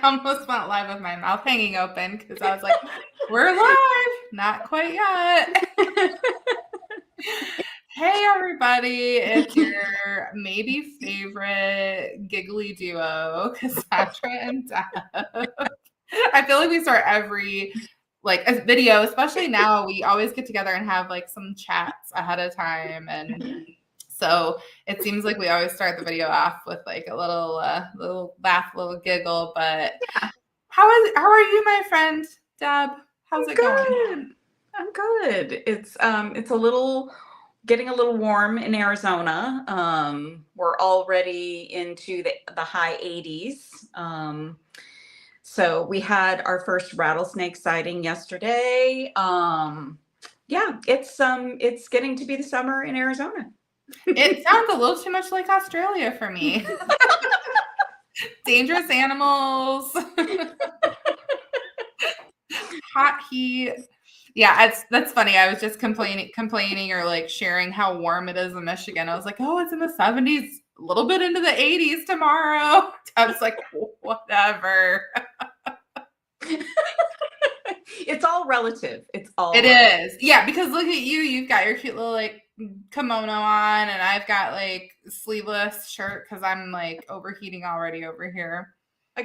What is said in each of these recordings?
I almost went live with my mouth hanging open because I was like, we're live. Not quite yet. Hey, everybody. It's your maybe favorite giggly duo, Cassandra and Deb. I feel like we start every a video, especially now, we always get together and have like some chats ahead of time. And so it seems like we always start the video off with like a little laugh, little giggle. But how are you, my friend Deb? How's it going? I'm good. It's a little getting a little warm in Arizona. We're already into the high 80s. So we had our first rattlesnake sighting yesterday. Yeah, it's getting to be the summer in Arizona. It sounds a little too much like Australia for me. Dangerous animals, hot heat. Yeah, that's funny. I was just complaining or like sharing how warm it is in Michigan. I was like, oh, it's in the 70s, a little bit into the 80s tomorrow. I was like, whatever. It's all relative. It is. Yeah, because look at you. You've got your cute little like kimono on, and I've got like sleeveless shirt because I'm like overheating already over here. I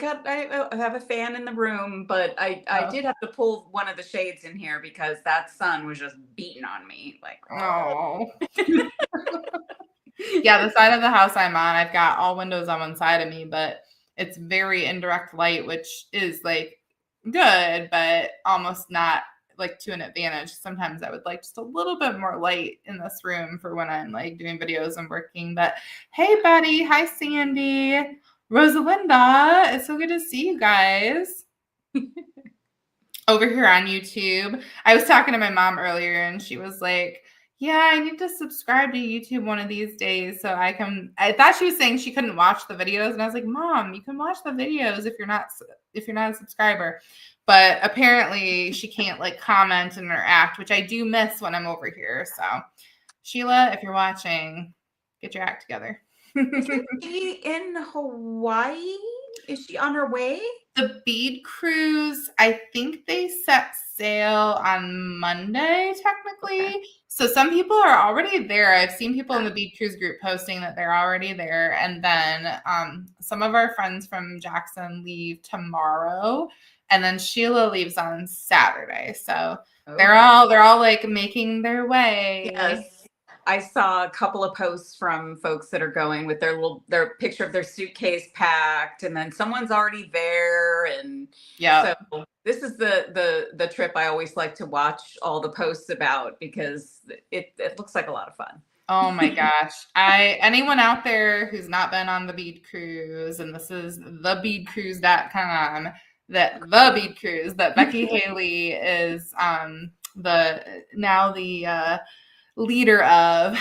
have a fan in the room, but I did have to pull one of the shades in here because that sun was just beating on me. Like, oh. Yeah, the side of the house I'm on, I've got all windows on one side of me, but it's very indirect light, which is like good, but almost not like to an advantage. Sometimes I would like just a little bit more light in this room for when I'm like doing videos and working. But hey, Betty. Hi, Sandy. Rosalinda. It's so good to see you guys over here on YouTube. I was talking to my mom earlier and she was like, yeah, I need to subscribe to YouTube one of these days so I thought she was saying she couldn't watch the videos. And I was like, Mom, you can watch the videos if you're not a subscriber. But apparently she can't like comment and interact, which I do miss when I'm over here. So Sheila, if you're watching, get your act together. Is she in Hawaii? Is she on her way? The Bead cruise, I think they set sail on Monday, technically. So some people are already there. I've seen people in the Bead cruise group posting that they're already there. And then some of our friends from Jackson leave tomorrow. And then Sheila leaves on Saturday. So they're all like making their way. Yes. I saw a couple of posts from folks that are going with their picture of their suitcase packed, and then someone's already there. And yeah, so this is the trip I always like to watch all the posts about because it looks like a lot of fun. Oh my gosh. Anyone out there who's not been on the Bead cruise, and this is thebeadcruise.com, the Bead cruise that Becky Haley is the leader of.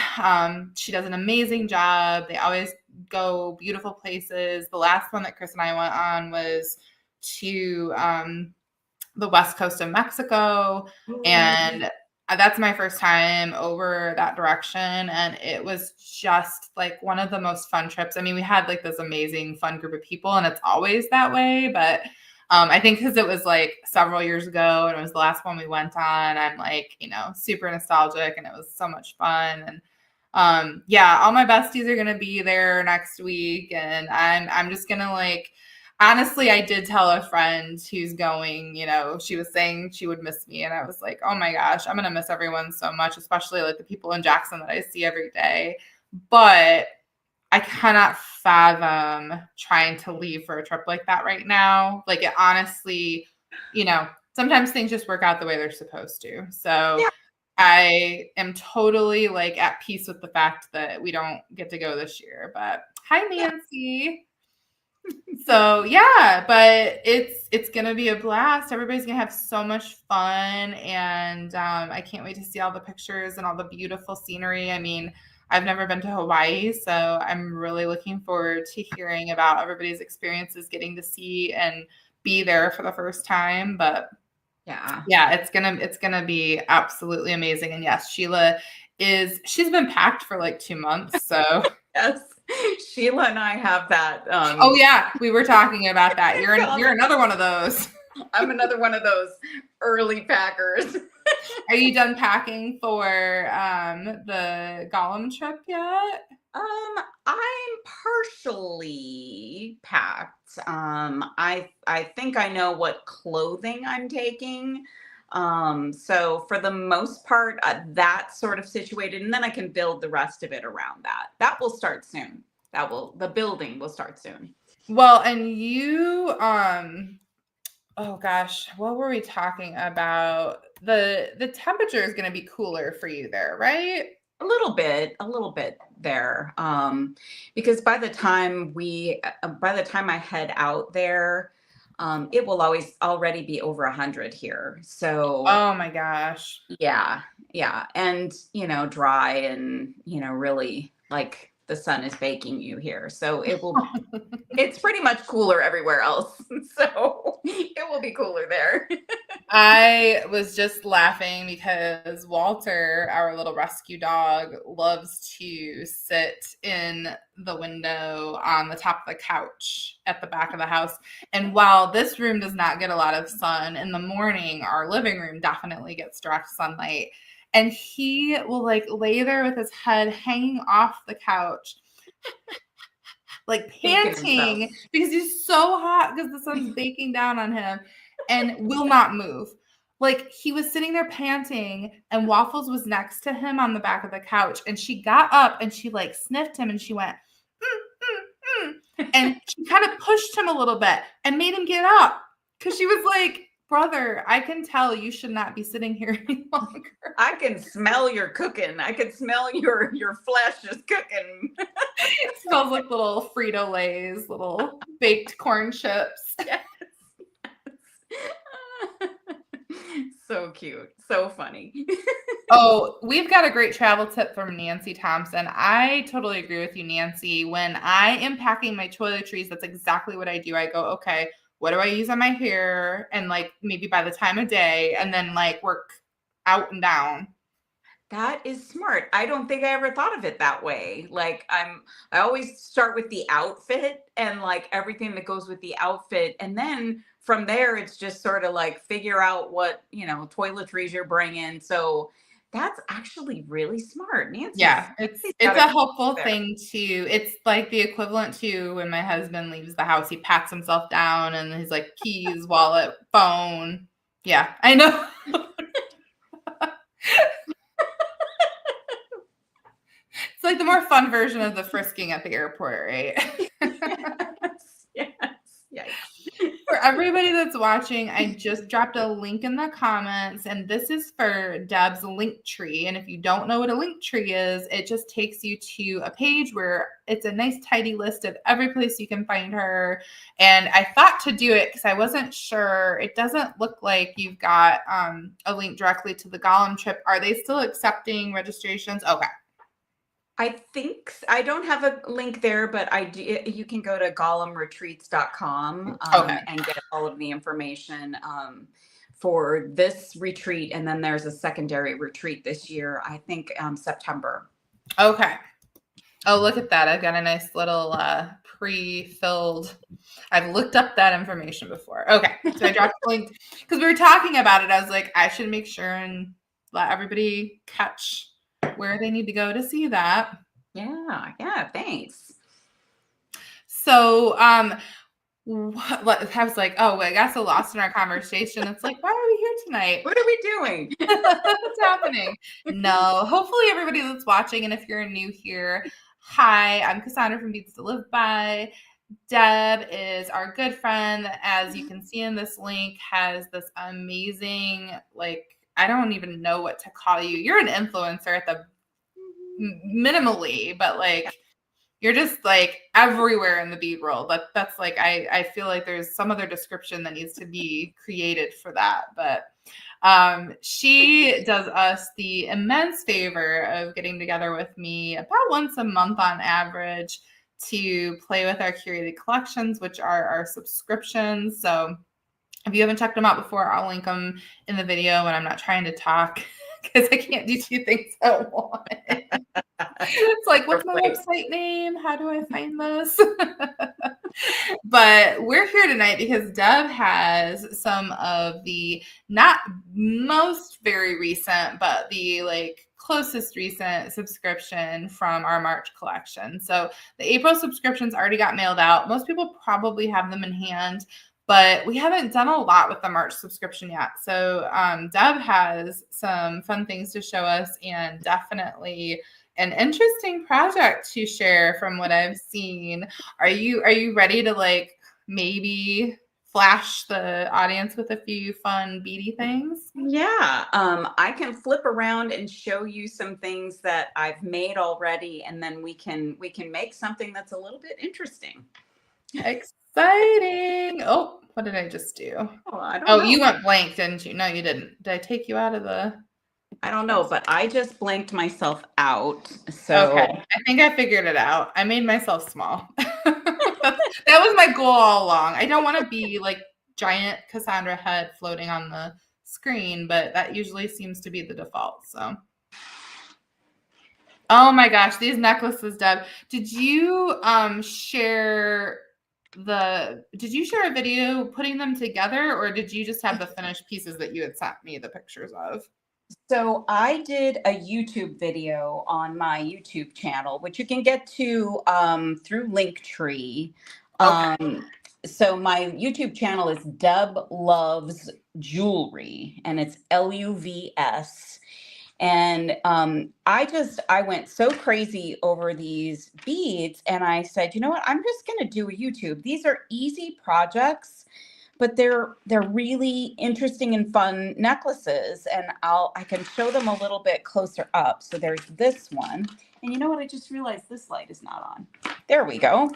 She does an amazing job. They always go beautiful places. The last one that Chris and I went on was to the west coast of Mexico. And that's my first time over that direction. And it was just like one of the most fun trips. I mean, we had like this amazing fun group of people, and it's always that way. But I think because it was like several years ago and it was the last one we went on, I'm like, super nostalgic, and it was so much fun. And yeah, all my besties are going to be there next week. And I'm just going to like, honestly, I did tell a friend who's going, she was saying she would miss me. And I was like, oh my gosh, I'm going to miss everyone so much, especially like the people in Jackson that I see every day. But I cannot fathom trying to leave for a trip like that right now. Like it honestly, sometimes things just work out the way they're supposed to. So yeah. I am totally like at peace with the fact that we don't get to go this year. But hi, Nancy. So yeah, but it's gonna be a blast. Everybody's gonna have so much fun, and I can't wait to see all the pictures and all the beautiful scenery. I mean, I've never been to Hawaii, so I'm really looking forward to hearing about everybody's experiences getting to see and be there for the first time. But yeah, it's gonna be absolutely amazing. And yes, she's been packed for like 2 months. So yes. Sheila and I have that. Oh yeah, we were talking about that. You're Common. another one of those. I'm another one of those early packers. Are you done packing for the Gollum trip yet? I'm partially packed. I think I know what clothing I'm taking. So for the most part, that's sort of situated, and then I can build the rest of it around that. That will start soon. The building will start soon. Well, and you oh gosh, what were we talking about? The temperature is going to be cooler for you there, right? A little bit there. Because by the time I head out there, it will always already be over 100 here. So Oh my gosh. yeah, yeah. And, dry and, really like the sun is baking you here. So it's pretty much cooler everywhere else. So it will be cooler there. I was just laughing because Walter, our little rescue dog, loves to sit in the window on the top of the couch at the back of the house. And while this room does not get a lot of sun, in the morning, our living room definitely gets direct sunlight. And he will like lay there with his head hanging off the couch, like Baking himself. panting because he's so hot because the sun's baking down on him and will not move. Like he was sitting there panting and Waffles was next to him on the back of the couch and she got up and she like sniffed him and she went, and she kind of pushed him a little bit and made him get up because she was like, brother, I can tell you should not be sitting here any longer. I can smell your cooking. I can smell your flesh is cooking. It smells like little Frito-Lays, little baked corn chips. Yes. So cute. So funny. Oh, we've got a great travel tip from Nancy Thompson. I totally agree with you, Nancy. When I am packing my toiletries, that's exactly what I do. I go, okay, what do I use on my hair? And like maybe by the time of day, and then like work out and down. That is smart. I don't think I ever thought of it that way. Like I always start with the outfit and like everything that goes with the outfit. And then from there, it's just sort of like figure out what, toiletries you're bringing. So that's actually really smart. Nancy's Yeah, it's got a a helpful there. thing too. It's like the equivalent to when my husband leaves the house, he pats himself down and he's like keys, wallet, phone. Yeah, I know. It's like the more fun version of the frisking at the airport, right? Yes. Yes. For everybody that's watching, I just dropped a link in the comments, and this is for Deb's link tree. And if you don't know what a link tree is, it just takes you to a page where it's a nice, tidy list of every place you can find her. And I thought to do it because I wasn't sure. It doesn't look like you've got a link directly to the Gollum trip. Are they still accepting registrations? Okay. I think I don't have a link there, but I do. You can go to gollumretreats.com Okay. and get all of the information for this retreat. And then there's a secondary retreat this year, I think September. Okay. Oh, look at that. I've got a nice little pre-filled. I've looked up that information before. Okay. So I dropped the link because we were talking about it. I was like, I should make sure and let everybody catch where they need to go to see that. Yeah. Yeah. Thanks. So I was like, oh, I got so lost in our conversation. It's like, why are we here tonight? What are we doing? What's happening? No, hopefully everybody that's watching, and if you're new here, hi, I'm Cassandra from Beads to Live By. Deb is our good friend. As you can see in this link, has this amazing, like, I don't even know what to call you. You're an influencer at the minimally, but like you're just like everywhere in the bead world. That's like I feel like there's some other description that needs to be created for that. But she does us the immense favor of getting together with me about once a month on average to play with our curated collections, which are our subscriptions. So if you haven't checked them out before, I'll link them in the video when I'm not trying to talk because I can't do two things at once. It's like, what's my Right. website name? How do I find this? But we're here tonight because Deb has some of the not most very recent, but the like closest recent subscription from our March collection. So the April subscriptions already got mailed out. Most people probably have them in hand, but we haven't done a lot with the March subscription yet. So Deb has some fun things to show us, and definitely an interesting project to share from what I've seen. Are you ready to like maybe flash the audience with a few fun beady things? Yeah, I can flip around and show you some things that I've made already, and then we can make something that's a little bit interesting. Exciting. Oh, what did I just do? Oh, I don't Oh, know. you went blank, didn't you? No, you didn't. Did I take you out of the I don't know, but I just blanked myself out. Okay, So I think I figured it out. I made myself small. That was my goal all along. I don't want to be like giant Cassandra head floating on the screen, but that usually seems to be the default. So, oh my gosh, these necklaces, Deb. Did you share a video putting them together, or did you just have the finished pieces that you had sent me the pictures of? So I did a YouTube video on my YouTube channel, which you can get to through Linktree. Okay. So my YouTube channel is Deb Loves Jewelry, and it's LUVS. And I went so crazy over these beads, and I said, you know what? I'm just going to do a YouTube. These are easy projects, but they're really interesting and fun necklaces, and I can show them a little bit closer up. So there's this one, and you know what? I just realized this light is not on. There we go.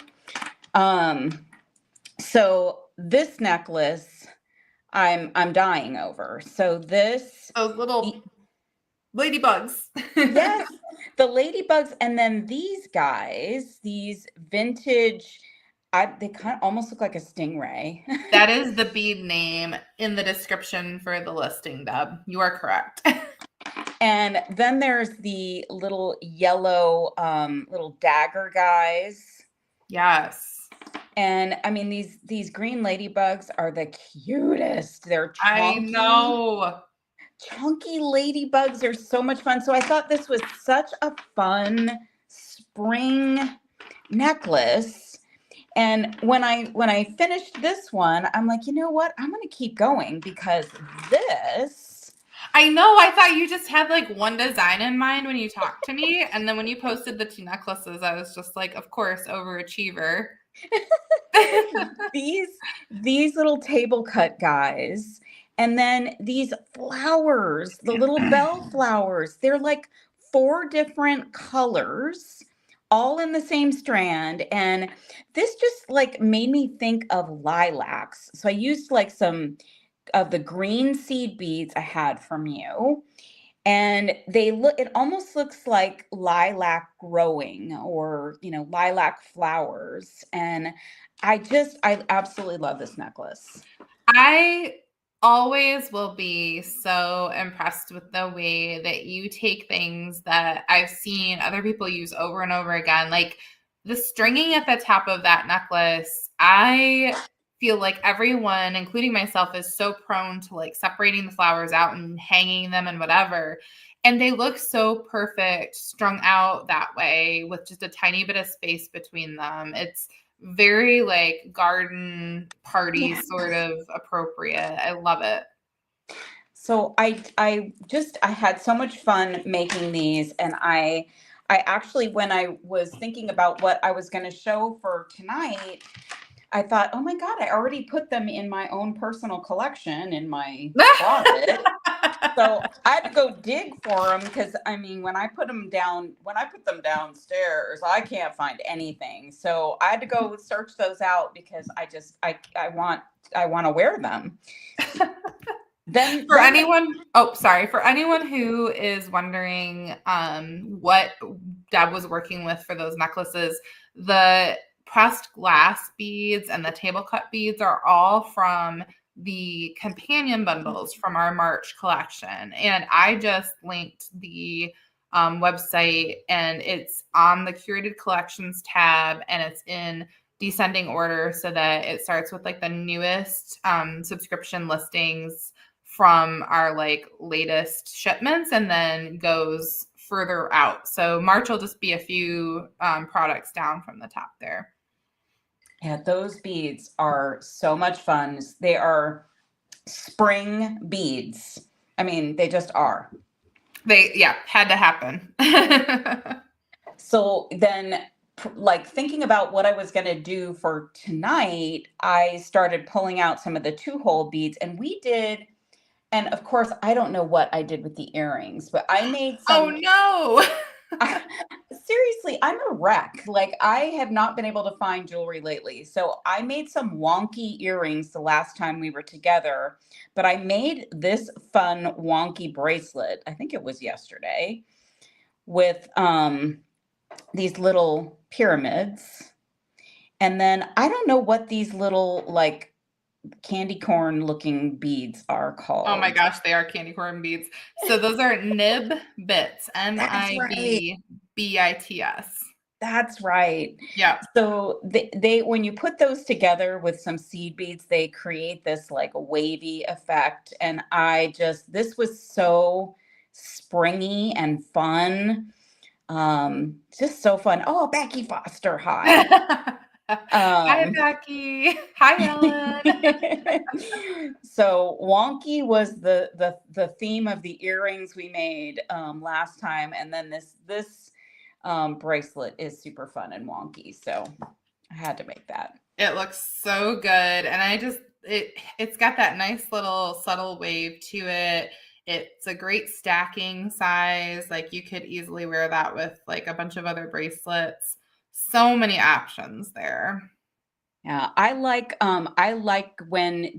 So this necklace, I'm dying over. So this, Those little ladybugs. yes, the ladybugs, and then these guys, these vintage. They kind of almost look like a stingray. That is the bead name in the description for the listing, Deb. You are correct. And then there's the little yellow little dagger guys. Yes. And I mean these green ladybugs are the cutest. They're I know. chunky ladybugs are so much fun. So I thought this was such a fun spring necklace. And when I finished this one, I'm like, you know what? I'm going to keep going because this. I know. I thought you just had like one design in mind when you talked to me. And then when you posted the two necklaces, I was just like, of course, overachiever. These little table cut guys. And then these flowers, the little bell flowers, they're like 4 different colors, all in the same strand. And this just like made me think of lilacs. So I used like some of the green seed beads I had from you. And it almost looks like lilac growing, or, lilac flowers. And I absolutely love this necklace. I always will be so impressed with the way that you take things that I've seen other people use over and over again. Like the stringing at the top of that necklace, I feel like everyone, including myself, is so prone to like separating the flowers out and hanging them and whatever. And they look so perfect strung out that way with just a tiny bit of space between them. It's very like garden party sort of appropriate. I love it. So I had so much fun making these, and I actually, when I was thinking about what I was going to show for tonight, I thought, oh my God, I already put them in my own personal collection in my closet. So I had to go dig for them because I mean, when I put them downstairs, I can't find anything. So I had to go search those out because I want to wear them. For anyone who is wondering what Deb was working with for those necklaces, the pressed glass beads and the table cut beads are all from the companion bundles from our March collection. And I just linked the website, and it's on the Curated Collections tab, and it's in descending order so that it starts with like the newest subscription listings from our like latest shipments and then goes further out. So March will just be a few products down from the top there. Yeah, those beads are so much fun. They are spring beads. I mean, they just are. Had to happen. So then, like thinking about what I was going to do for tonight, I started pulling out some of the 2-hole beads, and we did. And of course, I don't know what I did with the earrings, but I made some. Oh no. Seriously, I'm a wreck. Like, I have not been able to find jewelry lately. So I made some wonky earrings the last time we were together, but I made this fun wonky bracelet. I think it was yesterday, with these little pyramids. And then I don't know what these little like candy corn looking beads are called. Oh my gosh, they are candy corn beads. So those are nib bits, NIBBITS. That's right. Yeah. So they when you put those together with some seed beads, they create this like wavy effect. And this was so springy and fun. Just so fun. Oh, Becky Foster, hi. Hi, Becky. Hi, Ellen. So wonky was the theme of the earrings we made last time, and then this bracelet is super fun and wonky, so I had to make that. It looks so good, and it's got that nice little subtle wave to it. It's a great stacking size. Like you could easily wear that with like a bunch of other bracelets. So many options there. Yeah, I like when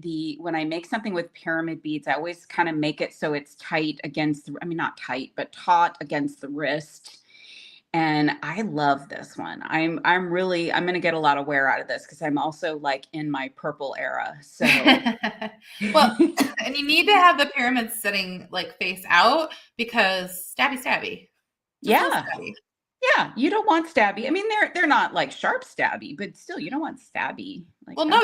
I make something with pyramid beads, I always kind of make it so it's tight against I mean not tight, but taut against the wrist. And I love this one. I'm going to get a lot of wear out of this because I'm also like in my purple era. So well, and you need to have the pyramids sitting like face out because stabby. Yeah. Stabby. Yeah, you don't want stabby. I mean, they're not like sharp stabby, but still, you don't want stabby. Like, well, no,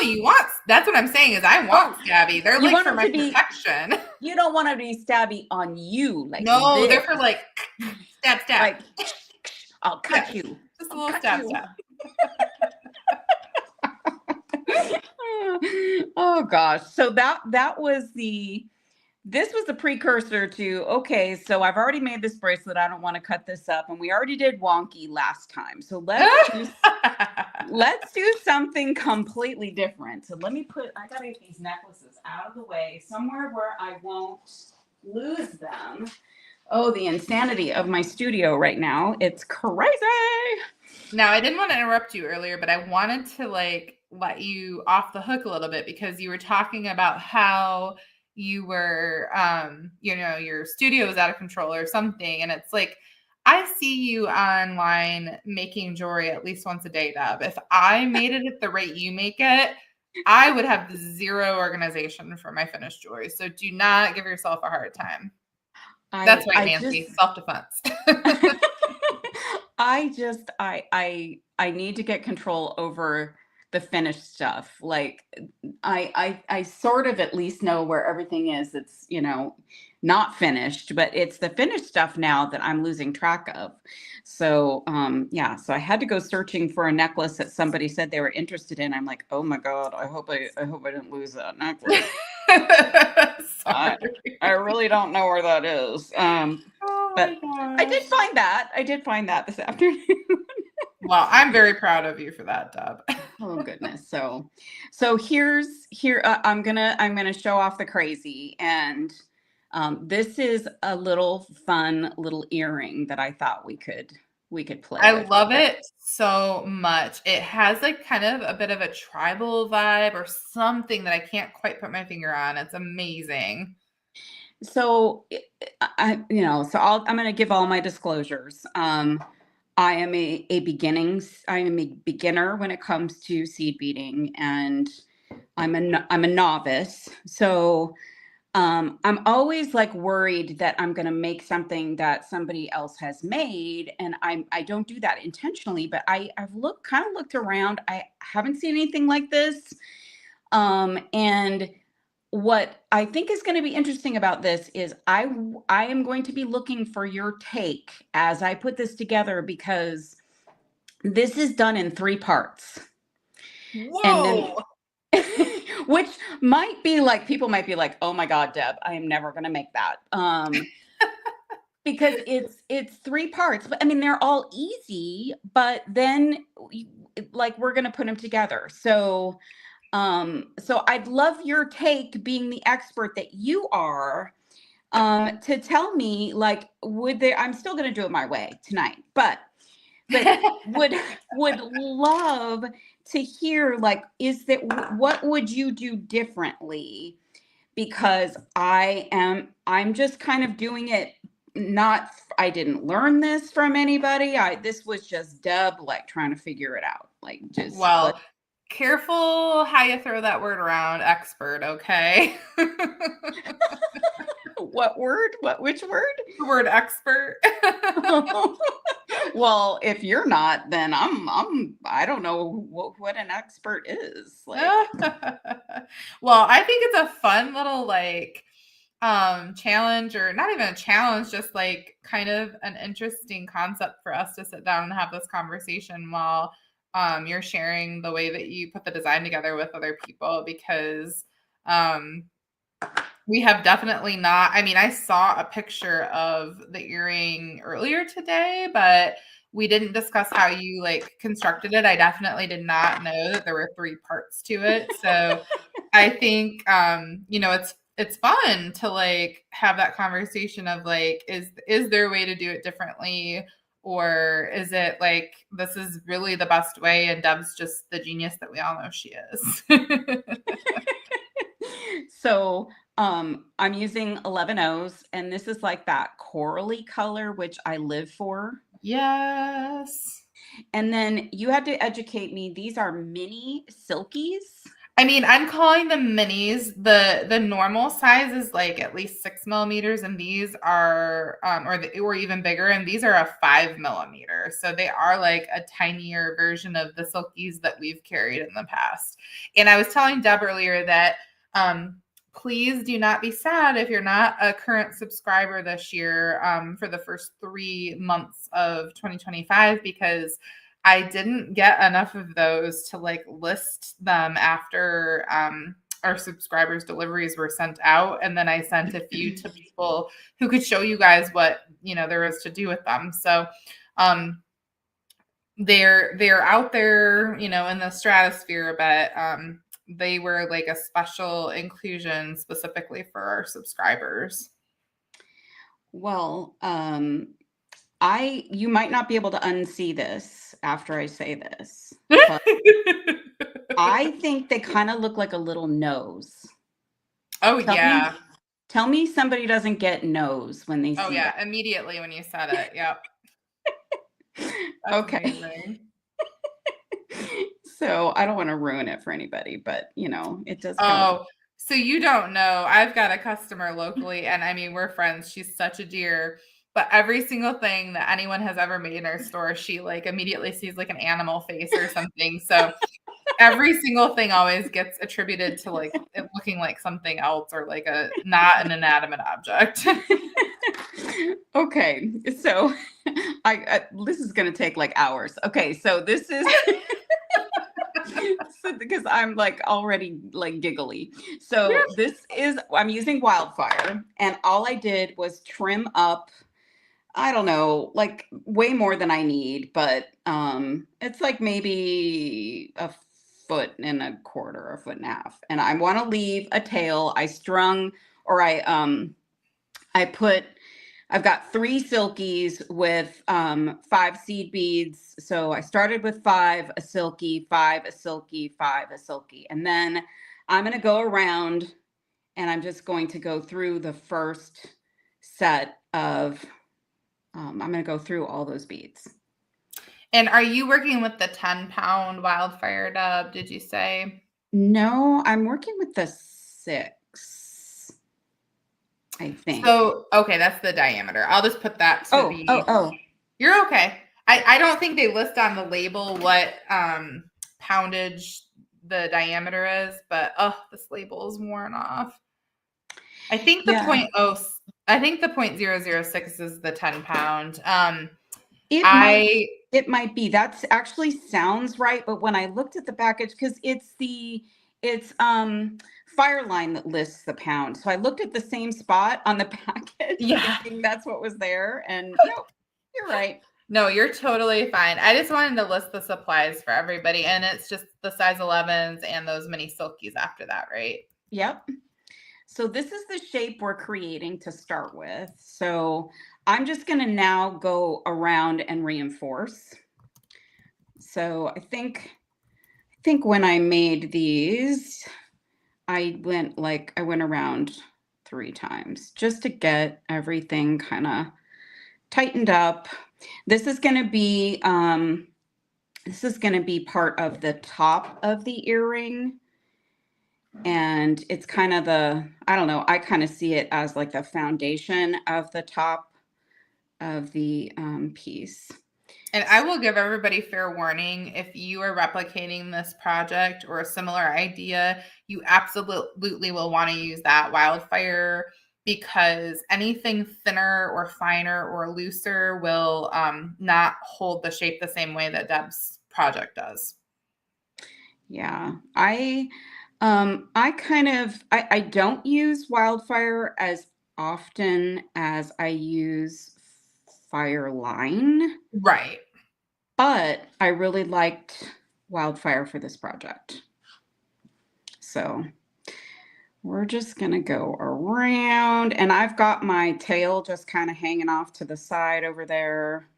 that's what I'm saying is I want stabby. They're like for my protection. You don't want to be stabby on you. Like no, they're for like stab. Like, I'll cut you. Just a little stab. Oh gosh. So this was the precursor to, okay, so I've already made this bracelet. I don't want to cut this up. And we already did wonky last time. So let's do something completely different. So I got to get these necklaces out of the way somewhere where I won't lose them. Oh, the insanity of my studio right now. It's crazy. Now, I didn't want to interrupt you earlier, but I wanted to like let you off the hook a little bit because you were talking about how you were, your studio was out of control or something. And it's like, I see you online making jewelry at least once a day, Deb. If I made it at the rate you make it, I would have zero organization for my finished jewelry. So do not give yourself a hard time. That's right, Nancy. Self-defense. I need to get control over the finished stuff. Like I sort of at least know where everything is. It's, not finished, but it's the finished stuff now that I'm losing track of. So, so I had to go searching for a necklace that somebody said they were interested in. I'm like, oh my God, I hope I didn't lose that necklace. I really don't know where that is. But I did find that. I did find that this afternoon. Well, I'm very proud of you for that, Deb. Oh goodness. So here I'm gonna show off the crazy, and this is a little fun little earring that I thought we could play. I love it so much. It has like kind of a bit of a tribal vibe or something that I can't quite put my finger on. It's amazing. So I'm going to give all my disclosure. I am a beginner when it comes to seed beading, and I'm a novice. So I'm always like worried that I'm going to make something that somebody else has made, and I don't do that intentionally. But I've looked around. I haven't seen anything like this. And what I think is going to be interesting about this is I am going to be looking for your take as I put this together, because this is done in 3 parts, and then Whoa. which might be like, people might be like, oh my God, Deb, I am never going to make that. Because it's 3 parts, but I mean, they're all easy, but then like, we're going to put them together. So I'd love your take, being the expert that you are, to tell me, like, I'm still going to do it my way tonight, but would love to hear, like, what would you do differently? Because I'm just kind of doing it, not, I didn't learn this from anybody. This was just Deb, like, trying to figure it out, like, just Well, careful how you throw that word around, expert, okay? what word? Which word? The word expert. Well, if you're not, then I don't know what an expert is. Like, Well, I think it's a fun little, like, challenge, or not even a challenge, just like kind of an interesting concept for us to sit down and have this conversation while you're sharing the way that you put the design together with other people, because we have definitely not. I mean, I saw a picture of the earring earlier today, but we didn't discuss how you like constructed it. I definitely did not know that there were 3 parts to it. So I think it's fun to like have that conversation of like, is there a way to do it differently? Or is it like, this is really the best way and Deb's just the genius that we all know she is? so I'm using 11 O's, and this is like that corally color, which I live for. Yes. And then you had to educate me. These are mini silkies. I mean, I'm calling them minis. The normal size is like at least 6 millimeters, and these are or even bigger, and these are a 5 millimeter. So they are like a tinier version of the silkies that we've carried in the past. And I was telling Deb earlier that please do not be sad if you're not a current subscriber this year for the first 3 months of 2025, because I didn't get enough of those to like list them after our subscribers' deliveries were sent out. And then I sent a few to people who could show you guys what, there is to do with them. So they're out there, in the stratosphere, but they were like a special inclusion specifically for our subscribers. Well, you might not be able to unsee this after I say this, but I think they kind of look like a little nose. Oh, yeah. Tell me somebody doesn't get nose when they see Oh, yeah. that. Immediately when you said it. Yep. That's Okay. amazing. So I don't want to ruin it for anybody, but it does. Oh, so you don't know. I've got a customer locally, and I mean, we're friends. She's such a dear. But every single thing that anyone has ever made in our store, she like immediately sees like an animal face or something. So every single thing always gets attributed to like it looking like something else, or like not an inanimate object. Okay, so this is going to take like hours. Okay, so this is because I'm like already like giggly. So I'm using Wildfire, and all I did was trim up, I don't know, like way more than I need, but it's like maybe a 1.25 feet, 1.5 feet. And I want to leave a tail. I've got 3 silkies with 5 seed beads. So I started with 5, a silky, 5, a silky, 5, a silky. And then I'm going to go around, and I'm just going to go through the first set of, I'm going to go through all those beads. And are you working with the 10-pound Wildfire, Deb, did you say? No, I'm working with the 6, I think. So, okay, that's the diameter. I'll just put that to Oh. You're okay. I don't think they list on the label what poundage the diameter is, but oh, this label is worn off. I think the Yeah. point oh, I think the 0.006 is the 10 pound. It might I it might be. That's actually sounds right, but when I looked at the package, because it's Fireline that lists the pound. So I looked at the same spot on the package yeah. thinking that's what was there. And nope, you're right. No, you're totally fine. I just wanted to list the supplies for everybody, and it's just the size 11s and those mini silkies after that, right? Yep. So this is the shape we're creating to start with. So I'm just going to now go around and reinforce. So I think when I made these, I went around 3 times just to get everything kind of tightened up. This is going to be part of the top of the earring. And it's kind of I don't know, I kind of see it as like the foundation of the top of the piece. And I will give everybody fair warning. If you are replicating this project or a similar idea, you absolutely will want to use that wildfire, because anything thinner or finer or looser will not hold the shape the same way that Deb's project does. Yeah, I don't use wildfire as often as I use Fireline, Right. but I really liked wildfire for this project. So we're just gonna go around, and I've got my tail just kind of hanging off to the side over there.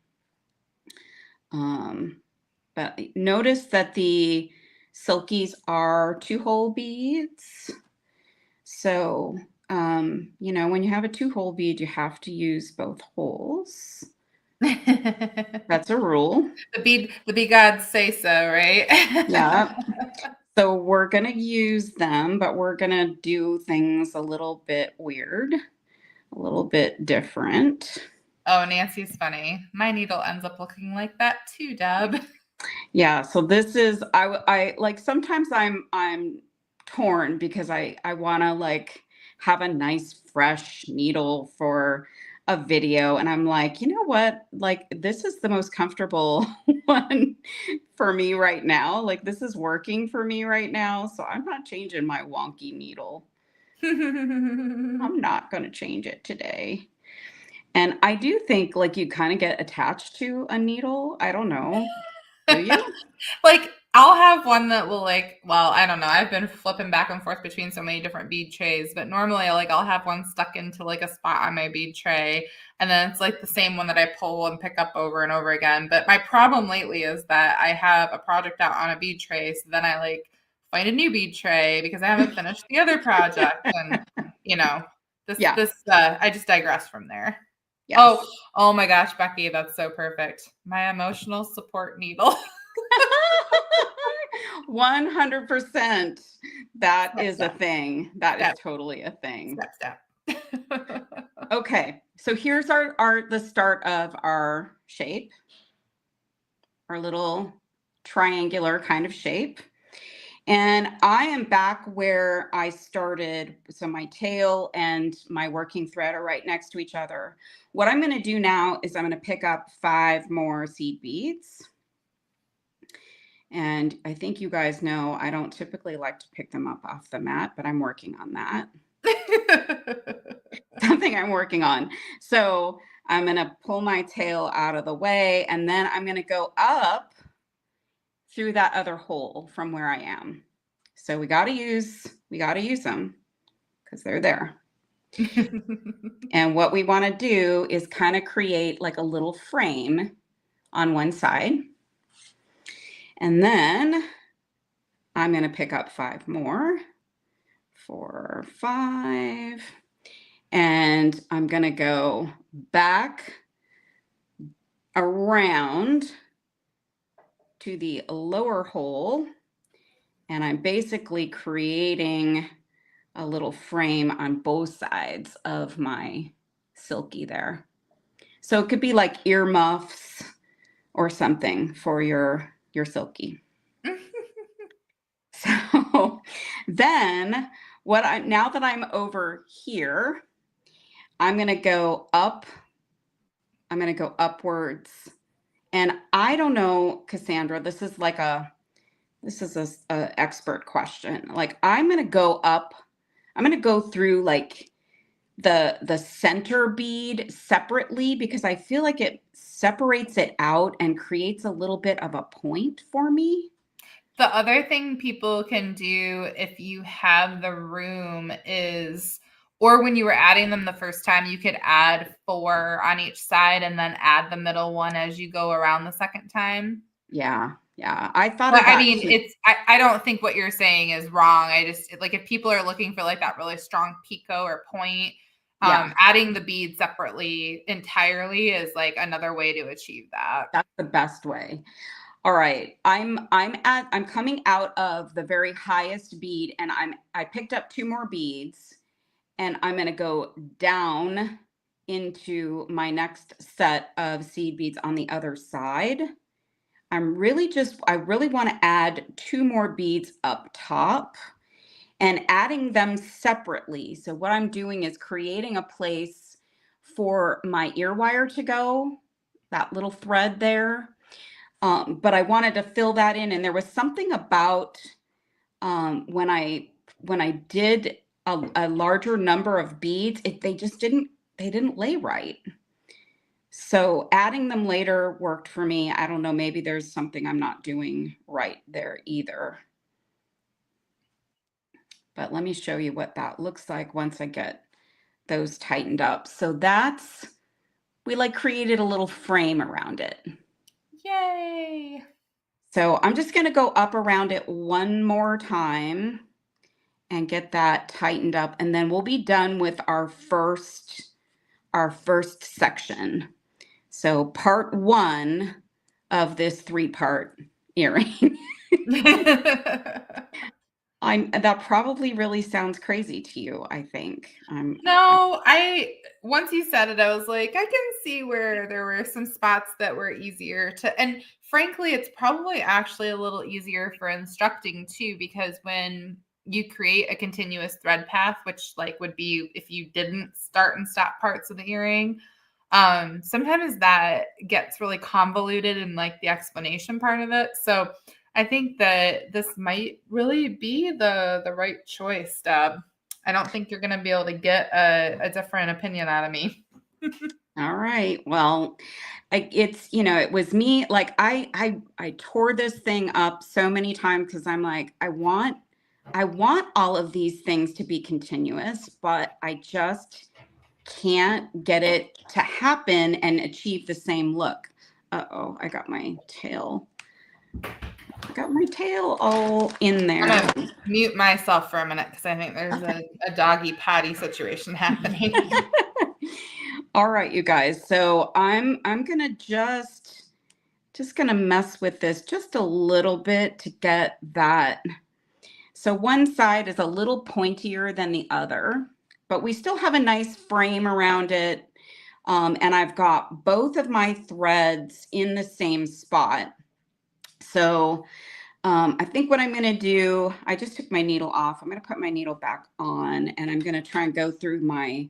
But notice that the silkies are 2-hole beads. So, when you have a 2-hole bead, you have to use both holes. That's a rule. The bead gods say so, right? Yeah. So we're going to use them, but we're going to do things a little bit weird, a little bit different. Oh, Nancy's funny. My needle ends up looking like that too, Deb. Yeah. So this is, I like, sometimes I'm torn because I want to like have a nice fresh needle for a video, and I'm like, you know what, like this is the most comfortable one for me right now. Like this is working for me right now, so I'm not changing my wonky needle. I'm not going to change it today. And I do think like you kind of get attached to a needle. I don't know, do you? Like, I'll have one that will I don't know. I've been flipping back and forth between so many different bead trays, but normally I'll have one stuck into like a spot on my bead tray, and then it's like the same one that I pull and pick up over and over again. But my problem lately is that I have a project out on a bead tray, so then I find a new bead tray because I haven't finished the other project, and Yeah. I just digress from there. Yes. Oh my gosh, Becky, that's so perfect. My emotional support needle. 100%. That Step, is a step, thing. That is step, totally a thing. step. Okay, so here's the start of our shape, our little triangular kind of shape. And I am back where I started. So my tail and my working thread are right next to each other. What I'm going to do now is I'm going to pick up 5 more seed beads. And I think you guys know I don't typically like to pick them up off the mat, but I'm working on that. Something I'm working on. So I'm going to pull my tail out of the way, and then I'm going to go up through that other hole from where I am. So we got to use them because they're there. And what we want to do is kind of create like a little frame on one side. And then I'm going to pick up 5 more. 4, 5. And I'm going to go back around to the lower hole And I'm basically creating a little frame on both sides of my silky there. So it could be like earmuffs or something for your silky. So then now that I'm over here, I'm going to go up. I'm going to go upwards. And I don't know, Cassandra, this is a expert question. Like I'm going to go up. I'm going to go through like the center bead separately because I feel like it separates it out and creates a little bit of a point for me. The other thing people can do if you have the room is, or when you were adding them the first time, you could add 4 on each side and then add the middle one as you go around the second time. Yeah. I thought But of I that mean, too. I don't think what you're saying is wrong. I just like if people are looking for like that really strong picot or point, Yeah, adding the bead separately entirely is like another way to achieve that. that's the best way. All right. I'm coming out of the very highest bead and I picked up 2 more beads and I'm going to go down into my next set of seed beads on the other side. I really want to add 2 more beads up top and adding them separately. So what I'm doing is creating a place for my ear wire to go, that little thread there. But I wanted to fill that in, and there was something about when I did a larger number of beads, they didn't lay right. So adding them later worked for me. I don't know, maybe there's something I'm not doing right there either. But let me show you what that looks like once I get those tightened up. So we like created a little frame around it. Yay! So I'm just going to go up around it one more time and get that tightened up. And then we'll be done with our first section. So part 1 of this 3-part earring. That probably really sounds crazy to you, I think. No, once you said it, I was like, I can see where there were some spots that were easier to, and frankly, it's probably actually a little easier for instructing too, because when you create a continuous thread path, which like would be if you didn't start and stop parts of the earring, sometimes that gets really convoluted in like the explanation part of it. So I think that this might really be the right choice, Deb. I don't think you're going to be able to get a different opinion out of me. All right. Well, it was me. Like I tore this thing up so many times because I'm like, I want all of these things to be continuous, but I just can't get it to happen and achieve the same look. Uh-oh, I got my tail. All in there. I'm going to mute myself for a minute because I think there's a doggy potty situation happening. All right, you guys. So I'm gonna just gonna mess with this just a little bit to get that. So one side is a little pointier than the other, but we still have a nice frame around it. And I've got both of my threads in the same spot. So I think what I'm going to do, I just took my needle off. I'm going to put my needle back on and I'm going to try and go through my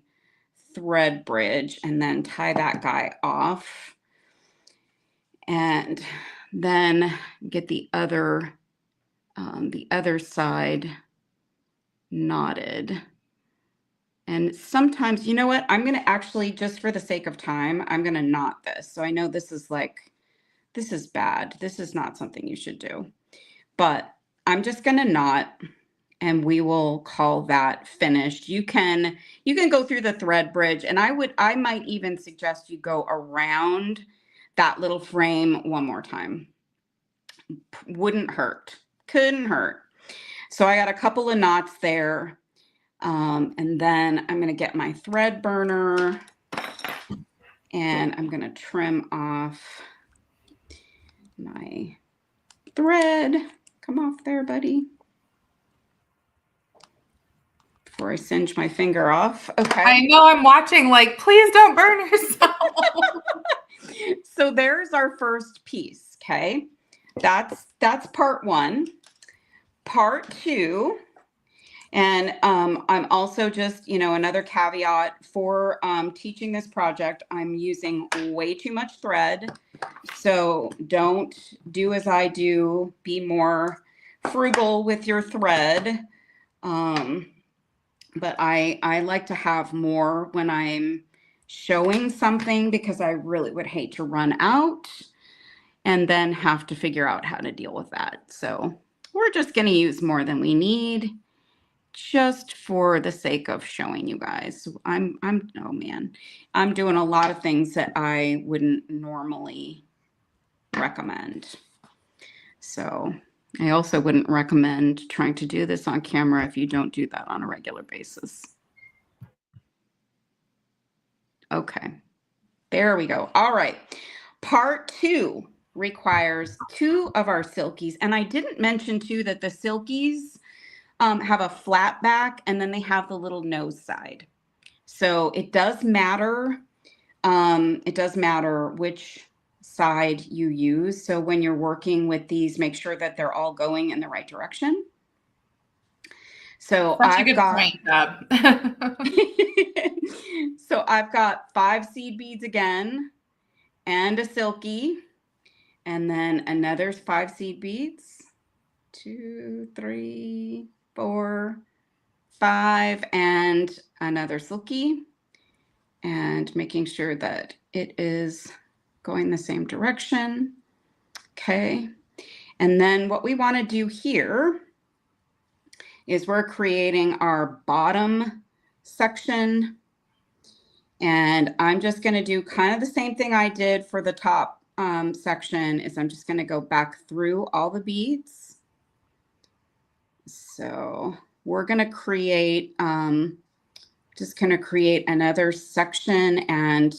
thread bridge and then tie that guy off. And then get the other side knotted. And sometimes, you know what, I'm going to actually, just for the sake of time, I'm going to knot this. So I know this is bad. This is not something you should do. But I'm just going to knot and we will call that finished. You can go through the thread bridge and I might even suggest you go around that little frame one more time. Wouldn't hurt. Couldn't hurt. So I got a couple of knots there. And then I'm going to get my thread burner and I'm going to trim off my thread. Come off there, buddy. before I singe my finger off. Okay. I know, I'm watching like, please don't burn yourself. So there's our first piece, okay? That's part one. Part two, and I'm also just, another caveat for teaching this project, I'm using way too much thread. So don't do as I do, be more frugal with your thread. But I like to have more when I'm showing something, because I really would hate to run out and then have to figure out how to deal with that. So we're just going to use more than we need, just for the sake of showing you guys. Oh man, I'm doing a lot of things that I wouldn't normally recommend. So I also wouldn't recommend trying to do this on camera if you don't do that on a regular basis. Okay, there we go. All right, part two requires 2 of our silkies. And I didn't mention too that the silkies have a flat back, and then they have the little nose side. So it does matter. It does matter which side you use. So when you're working with these, make sure that they're all going in the right direction. So Such a good point, Deb. So I've got 5 seed beads again, and a silky, and then another 5 seed beads. 2, 3, 4, 5, and another silky, and making sure that it is going the same direction. Okay. And then what we want to do here is we're creating our bottom section. And I'm just going to do kind of the same thing I did for the top section, is I'm just going to go back through all the beads. So we're going to create, just going to create another section, and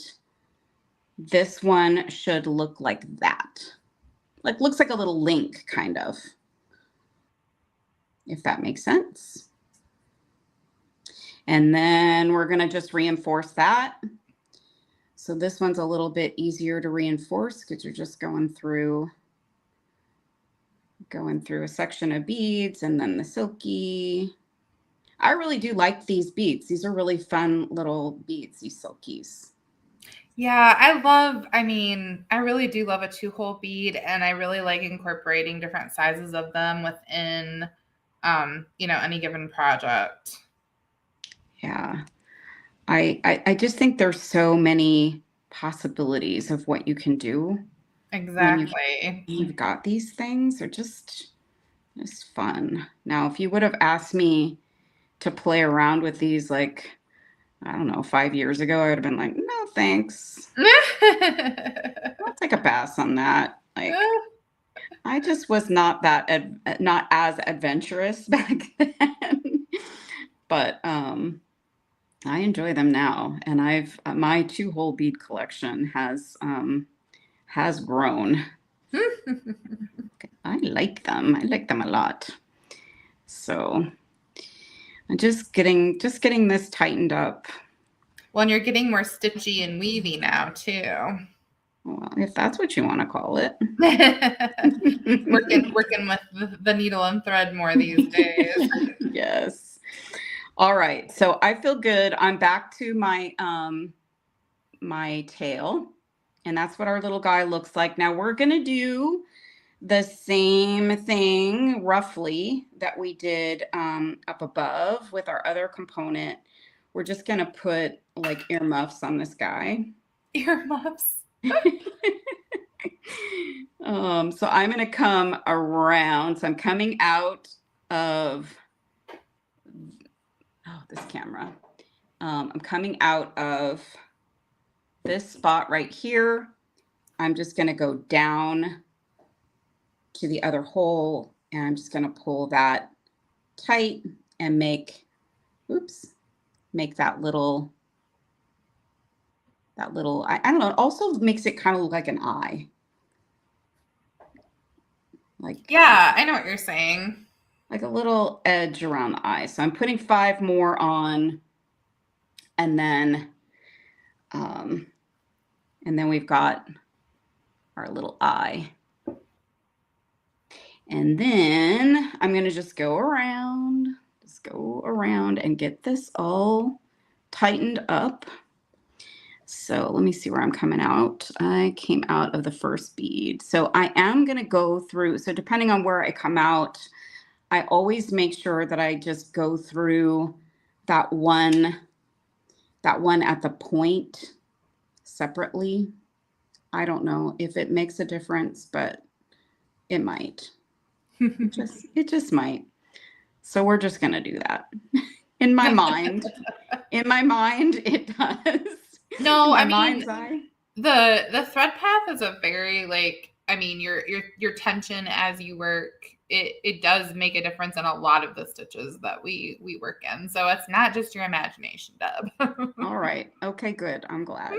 this one should look like that. Like, looks like a little link, kind of, if that makes sense. And then we're going to just reinforce that. So this one's a little bit easier to reinforce, because you're just going through a section of beads, and then the silky. I really do like these beads. These are really fun little beads, these silkies. Yeah, I really do love a 2-hole bead, and I really like incorporating different sizes of them within, any given project. Yeah. I just think there's so many possibilities of what you can do. Exactly. You've got these things. They're just fun. Now, if you would have asked me to play around with these, like, I don't know, 5 years ago, I would have been like, no, thanks. I'll take a pass on that. Like, I just was not as adventurous back then. But I enjoy them now, and my 2-hole bead collection has grown. I like them. I like them a lot. So I'm just getting this tightened up. Well, and you're getting more stitchy and weavy now too. Well, if that's what you want to call it. working with the needle and thread more these days. Yes. All right. So I feel good. I'm back to my my tail, and that's what our little guy looks like. Now we're going to do the same thing roughly that we did up above with our other component. We're just going to put like earmuffs on this guy. Earmuffs. So I'm going to come around. So I'm coming out of this camera. I'm coming out of this spot right here. I'm just going to go down to the other hole, and I'm just going to pull that tight and make that little, I don't know, it also makes it kind of look like an eye. Like, yeah, I know what you're saying. like a little edge around the eye. So I'm putting 5 more on, and then we've got our little eye. And then I'm going to just go around and get this all tightened up. So let me see where I'm coming out. I came out of the first bead. So I am going to go through. So depending on where I come out, I always make sure that I just go through that one at the point separately. I don't know if it makes a difference, but it might. It just might. So we're just going to do that. In my mind, it does. No, My I mean, mind's eye. the thread path is a very like, I mean, your tension as you work, it does make a difference in a lot of the stitches that we work in. So it's not just your imagination, Deb. All right. Okay, good. I'm glad.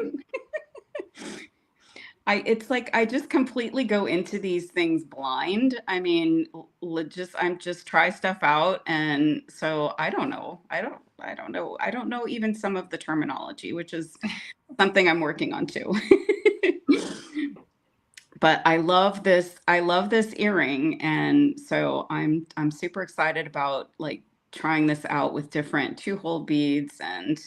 It's like I just completely go into these things blind. I mean, I'm just try stuff out, and so I don't know. I don't know. I don't know even some of the terminology, which is something I'm working on too. But I love this earring, and so I'm super excited about like trying this out with different 2-hole beads and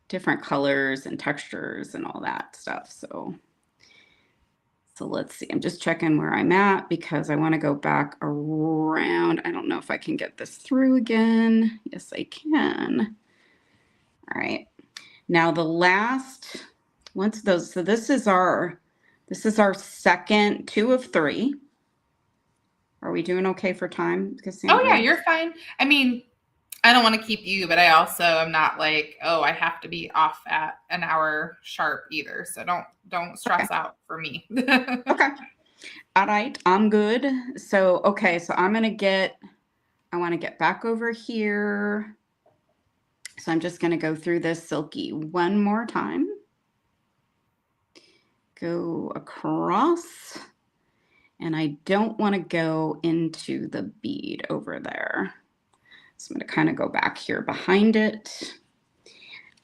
different colors and textures and all that stuff. So let's see, I'm just checking where I'm at because I want to go back around. I don't know if I can get this through again. Yes, I can. All right. Now the last, once those, so this is our second 2 of 3. Are we doing okay for time, Cassandra? Oh yeah, you're fine. I mean, I don't want to keep you, but I also am not like, oh, I have to be off at an hour sharp either. So don't stress out for me. Okay. All right, I'm good. So, okay, so I want to get back over here. So I'm just going to go through this silky one more time. Go across. And I don't want to go into the bead over there. So I'm going to kind of go back here behind it.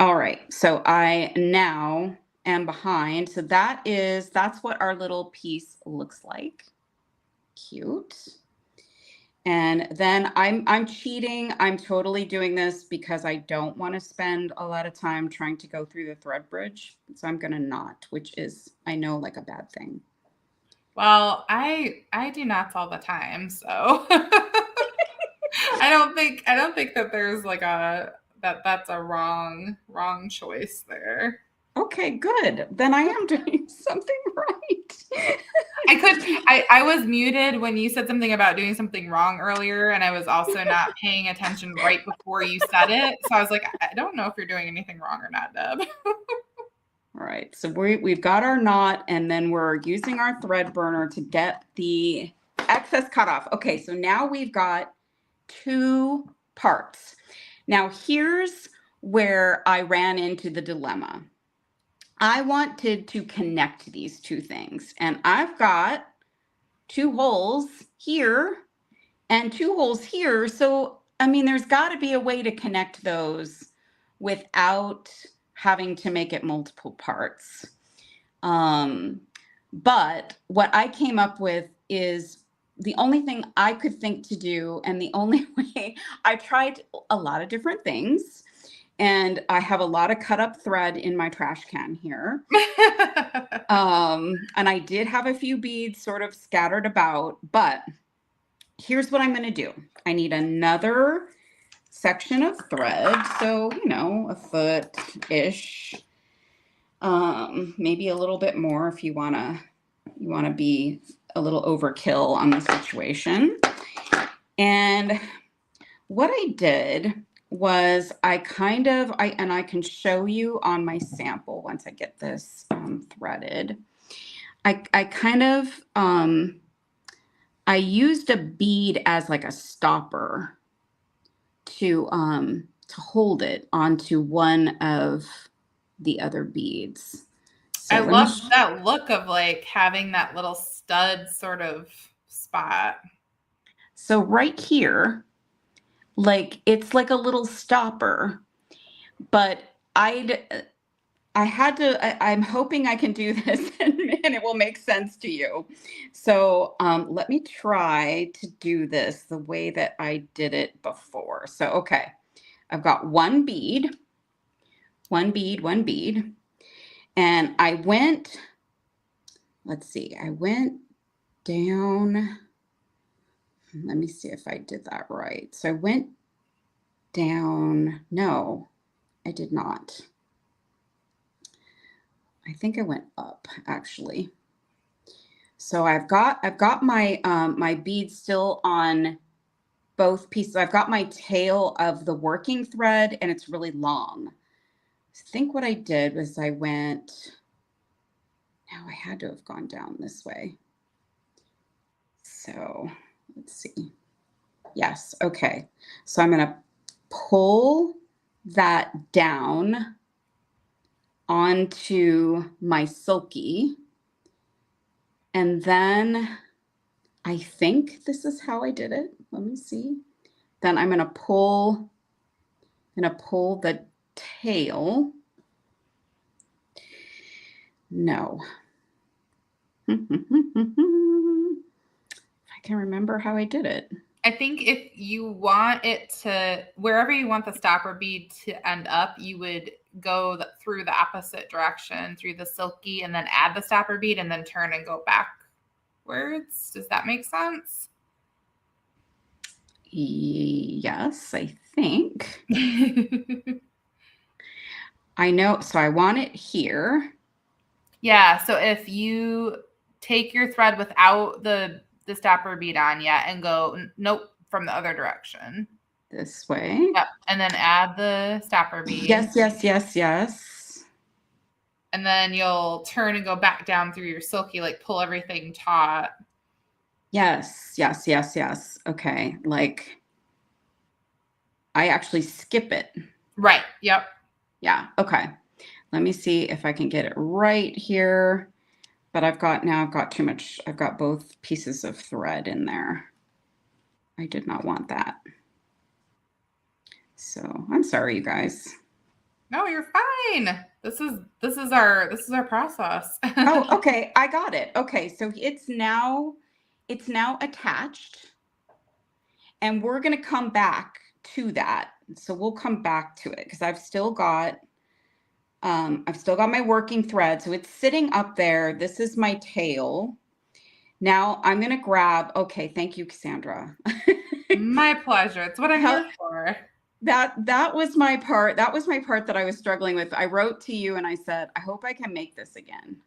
All right, so I now am behind. So that's what our little piece looks like. Cute. And then I'm cheating. I'm totally doing this because I don't want to spend a lot of time trying to go through the thread bridge. So I'm going to not, which is, I know, like a bad thing. Well, I do knots all the time, so I don't think that there's like that's a wrong choice there. Okay, good. Then I am doing something right. I was muted when you said something about doing something wrong earlier, and I was also not paying attention right before you said it. So I was like, I don't know if you're doing anything wrong or not, Deb. All right, so we've got our knot, and then we're using our thread burner to get the excess cut off. Okay, so now we've got 2 parts. Now here's where I ran into the dilemma. I wanted to connect these 2 things, and I've got 2 holes here and 2 holes here. So, I mean, there's got to be a way to connect those without having to make it multiple parts. But what I came up with is the only thing I could think to do, and the only way I tried a lot of different things. And I have a lot of cut up thread in my trash can here. And I did have a few beads sort of scattered about, but here's what I'm going to do. I need another section of thread. So, you know, a foot-ish, maybe a little bit more if you want to be a little overkill on the situation. And what I did was I can show you on my sample once I get this threaded. I used a bead as like a stopper to hold it onto one of the other beads. So I love that look of like having that little stud sort of spot. So right here, like it's like a little stopper, but I'm hoping I can do this and it will make sense to you. So let me try to do this the way that I did it before. So, okay, I've got one bead, one bead, one bead. And I went, let's see, I went down. Let me see if I did that right. So I went down. No, I did not. I think I went up actually. So I've got my my beads still on both pieces. I've got my tail of the working thread and it's really long. I think what I did was I went, now I had to have gone down this way. So let's see. Yes, okay. So I'm gonna pull that down onto my silky. And then I think this is how I did it. Let me see. Then I'm gonna pull the tail. No. I can remember how I did it. I think if you want it to, wherever you want the stopper bead to end up, you would go through the opposite direction, through the silky, and then add the stopper bead and then turn and go backwards. Does that make sense? Yes, I think. I know. So I want it here. Yeah. So if you take your thread without the stopper bead on yet and go, nope, from the other direction. This way. Yep. And then add the stopper bead. Yes, yes, yes, yes. And then you'll turn and go back down through your silky, like pull everything taut. Yes, yes, yes, yes. Okay. Like I actually skip it. Right. Yep. Yeah. Okay. Let me see if I can get it right here. But I've got too much. I've got both pieces of thread in there. I did not want that. So I'm sorry, you guys. No, you're fine. This is our process. Oh, okay. I got it. Okay. So it's now attached. And we're going to come back to that. So we'll come back to it because I've still got my working thread. So it's sitting up there. This is my tail. Now I'm going to grab, okay, thank you, Cassandra. My pleasure. It's what I'm here for. That was my part. That was my part that I was struggling with. I wrote to you and I said, I hope I can make this again.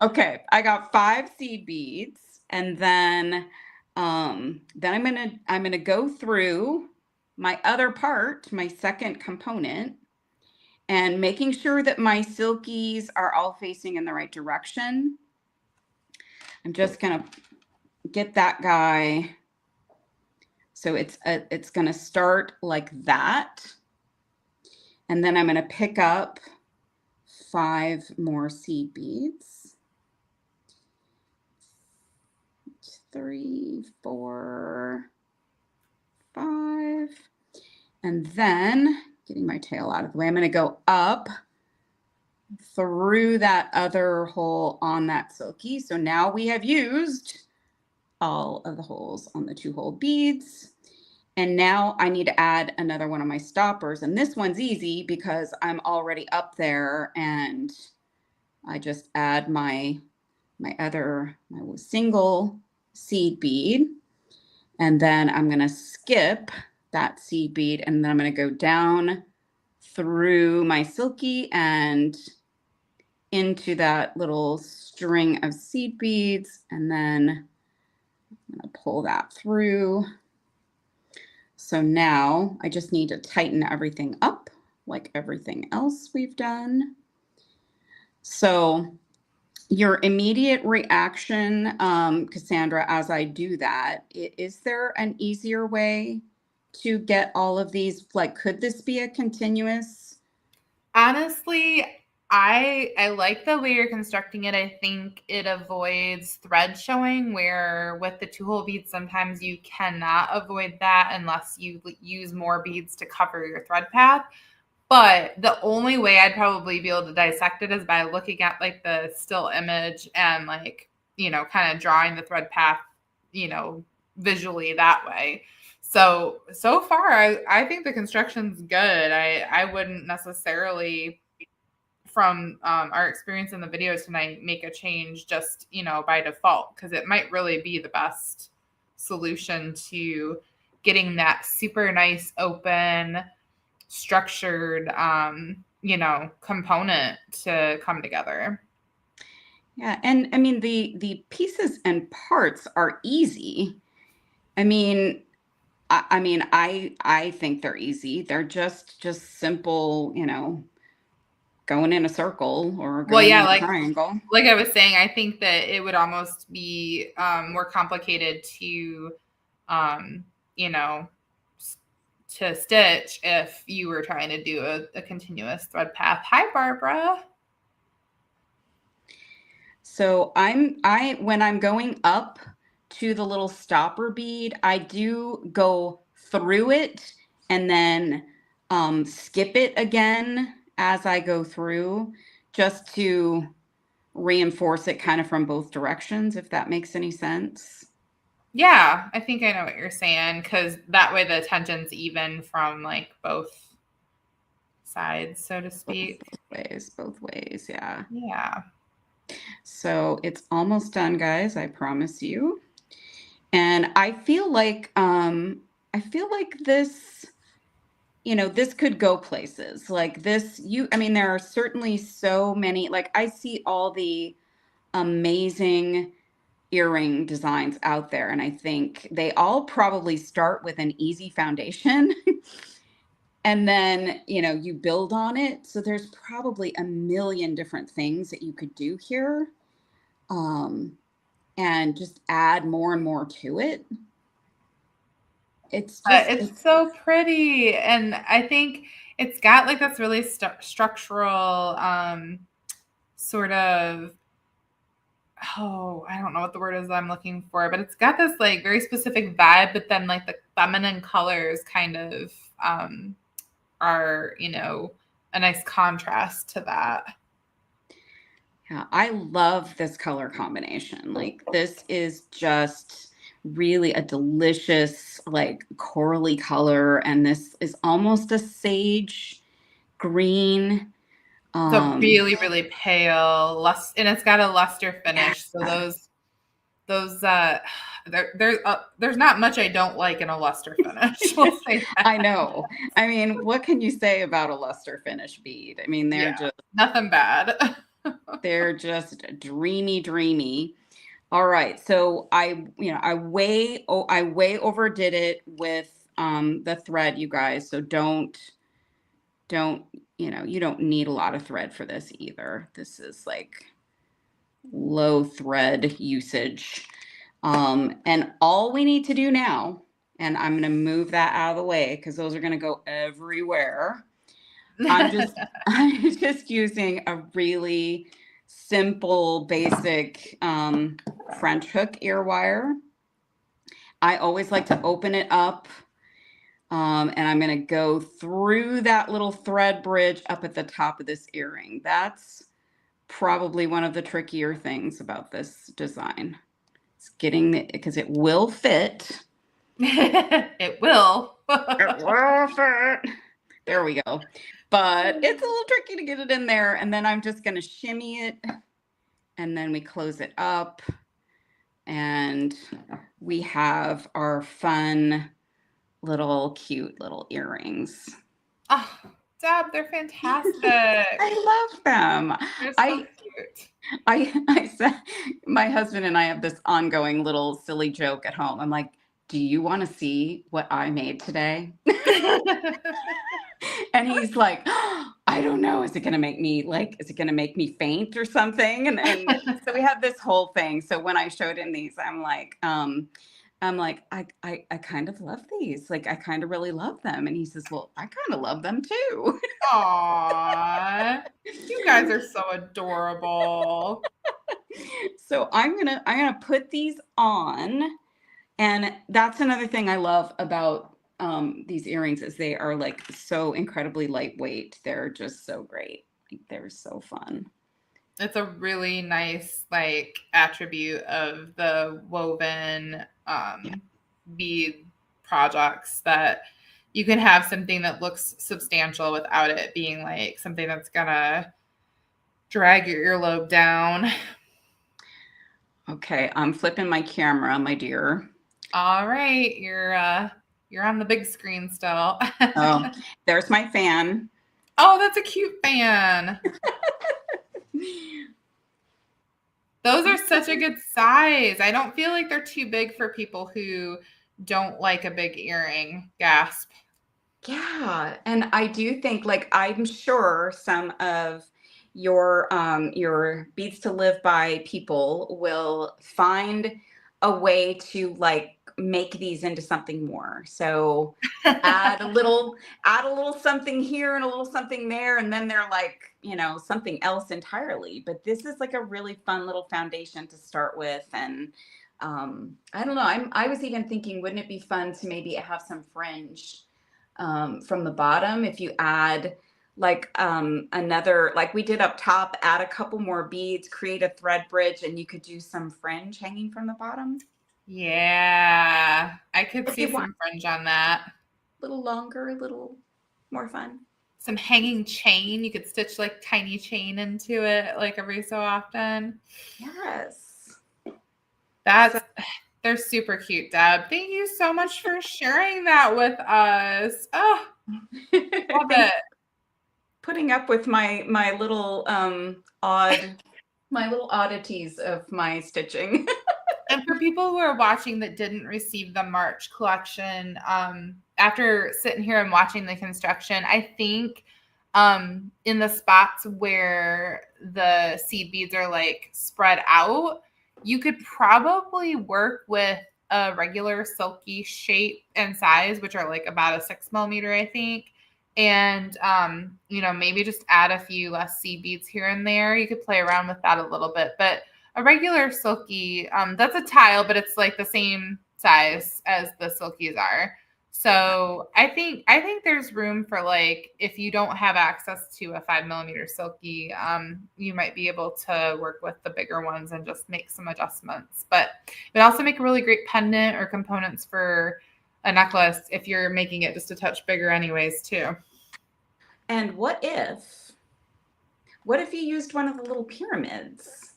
Okay, I got 5 seed beads, and then I'm gonna go through my other part, my second component, and making sure that my silkies are all facing in the right direction. I'm just gonna get that guy. So it's gonna start like that, and then I'm gonna pick up 5 more seed beads. 3, 4, 5. And then getting my tail out of the way, I'm going to go up through that other hole on that silky. So now we have used all of the holes on the 2-hole beads. And now I need to add another one of my stoppers. And this one's easy because I'm already up there and I just add my single seed bead, and then I'm going to skip that seed bead, and then I'm going to go down through my silky and into that little string of seed beads, and then I'm going to pull that through. So now I just need to tighten everything up like everything else we've done. So your immediate reaction, Cassandra, as I do that, is there an easier way to get all of these? Like, could this be a continuous? Honestly, I like the way you're constructing it. I think it avoids thread showing, where with the 2-hole beads, sometimes you cannot avoid that unless you use more beads to cover your thread path. But the only way I'd probably be able to dissect it is by looking at like the still image and like, kind of drawing the thread path, visually that way. So far, I think the construction's good. I wouldn't necessarily, from our experience in the videos tonight, make a change just, by default, because it might really be the best solution to getting that super nice, open, structured, component to come together. Yeah, and I mean the pieces and parts are easy. I mean, I think they're easy. They're just simple, going in a circle or Well, going yeah, in a triangle. like I was saying, I think that it would almost be more complicated to, you know, to stitch if you were trying to do a continuous thread path. Hi, Barbara. So when I'm going up to the little stopper bead, I do go through it and then skip it again as I go through, just to reinforce it kind of from both directions, if that makes any sense. Yeah, I think I know what you're saying, because that way the tension's even from like both sides, so to speak. Both ways, yeah. Yeah. So it's almost done, guys, I promise you. And I feel like this, this could go places. Like this, I mean, there are certainly so many, like I see all the amazing earring designs out there, and I think they all probably start with an easy foundation. And then, you build on it. So there's probably a million different things that you could do here. And just add more and more to it. It's so pretty, and I think it's got like this really structural sort of, I don't know what the word is I'm looking for, but it's got this like very specific vibe, but then like the feminine colors kind of are, a nice contrast to that. Yeah, I love this color combination. Like this is just really a delicious, like corally color. And this is almost a sage green. So really, really pale, and it's got a luster finish. Yeah. So those there's not much I don't like in a luster finish. We'll say that. I know. I mean, what can you say about a luster finish bead? I mean, they're just nothing bad. They're just dreamy. All right. So I way overdid it with the thread, you guys. So don't, you don't need a lot of thread for this either. This is like low thread usage. And all we need to do now, and I'm going to move that out of the way because those are going to go everywhere. I'm just using a really simple, basic French hook ear wire. I always like to open it up, and I'm going to go through that little thread bridge up at the top of this earring. That's probably one of the trickier things about this design. It's getting because it will fit. It will. It will fit. There we go. But it's a little tricky to get it in there. And then I'm just going to shimmy it. And then we close it up. And we have our fun cute little earrings. Oh, Deb, they're fantastic. I love them. They're so cute. I said, my husband and I have this ongoing little silly joke at home. I'm like, do you want to see what I made today? And he's like, oh, I don't know. Is it going to make me faint or something? And so we have this whole thing. So when I showed him these, I'm like, I'm like, I kind of love these. Like, I kind of really love them. And he says, well, I kind of love them too. Aw, you guys are so adorable. So I'm gonna put these on. And that's another thing I love about these earrings is they are like so incredibly lightweight. They're just so great. Like, they're so fun. It's a really nice like attribute of the woven Yeah. bead projects that you can have something that looks substantial without it being like something that's gonna drag your earlobe down. Okay, I'm flipping my camera, my dear. All right, you're on the big screen still. Oh, there's my fan. Oh, that's a cute fan. Those are such a good size. I don't feel like they're too big for people who don't like a big earring. Gasp. Yeah, and I do think like I'm sure some of your Beads to Live By people will find a way to like make these into something more. So add a little something here and a little something there, and then they're like, something else entirely. But this is like a really fun little foundation to start with. And I don't know. I was even thinking, wouldn't it be fun to maybe have some fringe from the bottom if you add like another, like we did up top, add a couple more beads, create a thread bridge, and you could do some fringe hanging from the bottom. Yeah, I could If see you want some fringe on that. a little longer, a little more fun. Some hanging chain. You could stitch like tiny chain into it like every so often. Yes. That's they're super cute, Deb. Thank you so much for sharing that with us. Oh, love it. Putting up with my little my little oddities of my stitching. And for people who are watching that didn't receive the March collection, after sitting here and watching the construction, I think in the spots where the seed beads are like spread out, you could probably work with a regular silky shape and size, which are like about a 6 millimeter, I think. And, maybe just add a few less seed beads here and there. You could play around with that a little bit, but a regular silky, that's a tile, but it's like the same size as the silkies are. So I think there's room for like, if you don't have access to a 5 millimeter silky, you might be able to work with the bigger ones and just make some adjustments. But it also make a really great pendant or components for a necklace if you're making it just a touch bigger anyways too. And what if you used one of the little pyramids?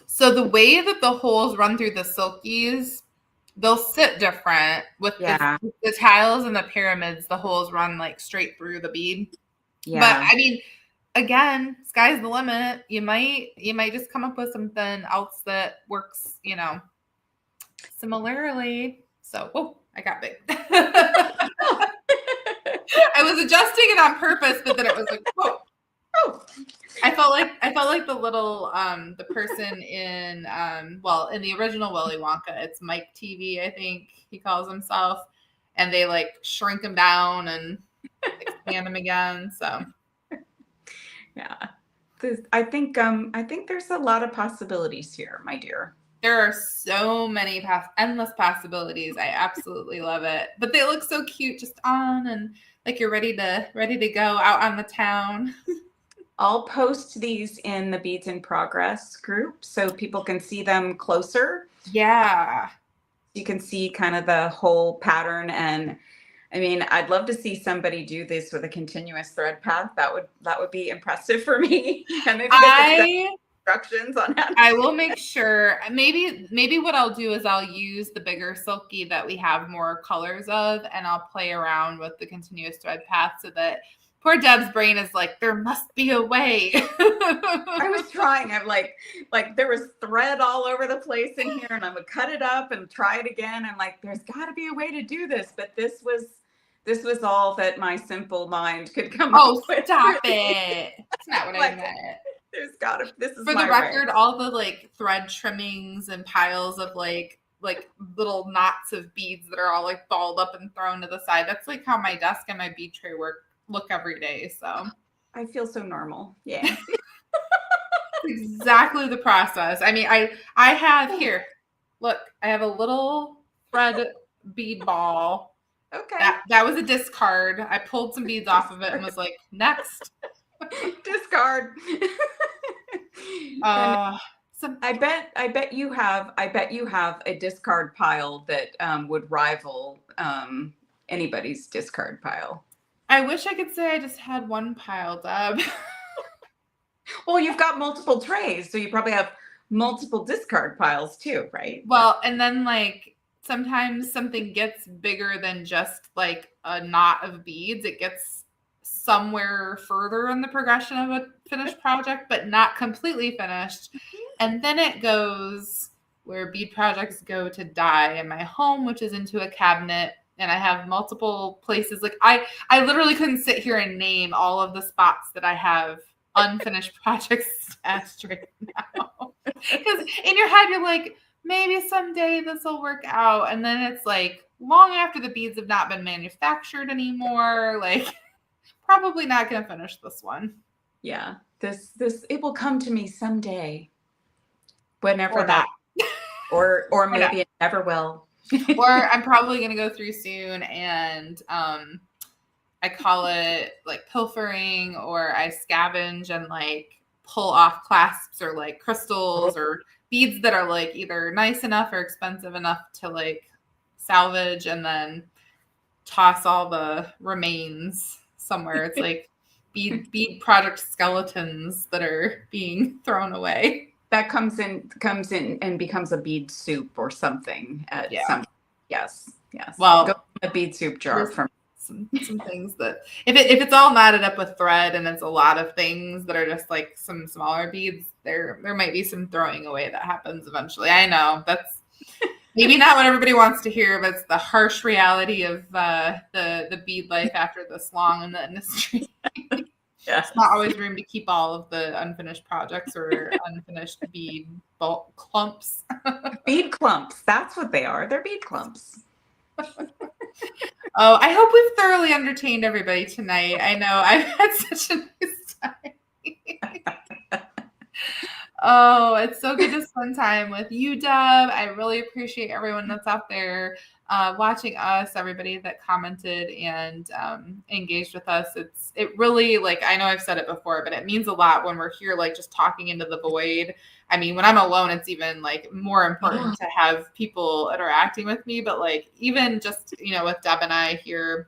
So the way that the holes run through the silkies, they'll sit different with the tiles and the pyramids. The holes run like straight through the bead. Yeah. But I mean, again, sky's the limit. You might just come up with something else that works, similarly. So, I got big. I was adjusting it on purpose, but then it was like, whoa. Oh. I felt like the little the person in in the original Willy Wonka, it's Mike TV, I think he calls himself, and they like shrink him down and expand him again. So yeah, I think there's a lot of possibilities here, my dear. There are so many endless possibilities. I absolutely love it. But they look so cute just on, and like you're ready to go out on the town. I'll post these in the Beads in Progress group so people can see them closer. Yeah. You can see kind of the whole pattern. And I mean, I'd love to see somebody do this with a continuous thread path. That would be impressive for me. And maybe instructions on how I will make sure. Maybe what I'll do is I'll use the bigger silky that we have more colors of, and I'll play around with the continuous thread path so that poor Deb's brain is like, there must be a way. I was trying. I'm like there was thread all over the place in here, and I'm gonna cut it up and try it again. I'm like, there's got to be a way to do this, but this was all that my simple mind could come up with. Oh, stop it! That's not what I meant. This is for the record, all the like thread trimmings and piles of like like little knots of beads that are all like balled up and thrown to the side. That's like how my desk and my bead tray look every day. So I feel so normal. Yeah. exactly the process. I mean, I have here, look, I have a little thread bead ball. Okay. That was a discard. I pulled some beads off of it and was like, next. Discard. I bet you have a discard pile that would rival anybody's discard pile. I wish I could say I just had one pile, Deb. Well, you've got multiple trays, so you probably have multiple discard piles too, right? Well, and then like sometimes something gets bigger than just like a knot of beads. It gets somewhere further in the progression of a finished project, but not completely finished. And then it goes where bead projects go to die in my home, which is into a cabinet. And I have multiple places. Like I literally couldn't sit here and name all of the spots that I have unfinished projects stashed right now. Because in your head, you're like, maybe someday this will work out. And then it's like long after the beads have not been manufactured anymore. Like probably not going to finish this one. Yeah. This it will come to me someday. Whenever Or that. not. Or maybe it never will. Or I'm probably going to go through soon and I call it like pilfering, or I scavenge and like pull off clasps or like crystals or beads that are like either nice enough or expensive enough to like salvage and then toss all the remains somewhere. It's like bead project skeletons that are being thrown away. That comes in and becomes a bead soup or something at some. Yes. Well, go in a bead soup jar from some things that if it's all knotted up with thread and it's a lot of things that are just like some smaller beads, there might be some throwing away that happens eventually. I know that's maybe not what everybody wants to hear, but it's the harsh reality of the bead life after this long in the industry. It's not always room to keep all of the unfinished projects or unfinished bead bulk clumps. Bead clumps. That's what they are. They're bead clumps. Oh, I hope we've thoroughly entertained everybody tonight. I know I've had such a nice time. Oh, it's so good to spend time with you, Deb. I really appreciate everyone that's out there watching us, everybody that commented and engaged with us. It really, like, I know I've said it before, but it means a lot when we're here, like just talking into the void. I mean, when I'm alone, it's even like more important to have people interacting with me, but like even just, with Deb and I here,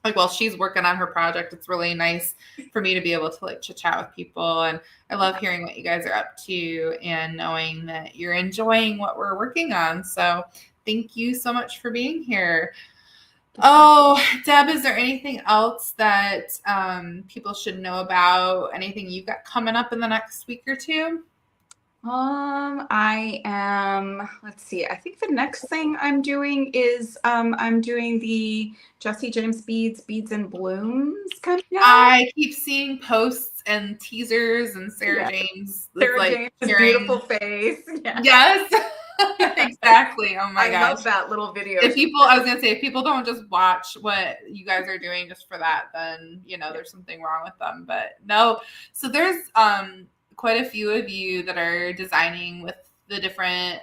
like while she's working on her project, it's really nice for me to be able to like chit chat with people. And I love hearing what you guys are up to and knowing that you're enjoying what we're working on. So thank you so much for being here. Oh, Deb, is there anything else that people should know about? Anything you've got coming up in the next week or two? I am, let's see, I think the next thing I'm doing is I'm doing the Jesse James Beads and Blooms coming out. I keep seeing posts and teasers and Sarah James. Sarah James' beautiful face. Yeah. Yes. Exactly. Oh my gosh. I love that little video. I was going to say, if people don't just watch what you guys are doing just for that, then, there's something wrong with them. But no. So there's quite a few of you that are designing with the different,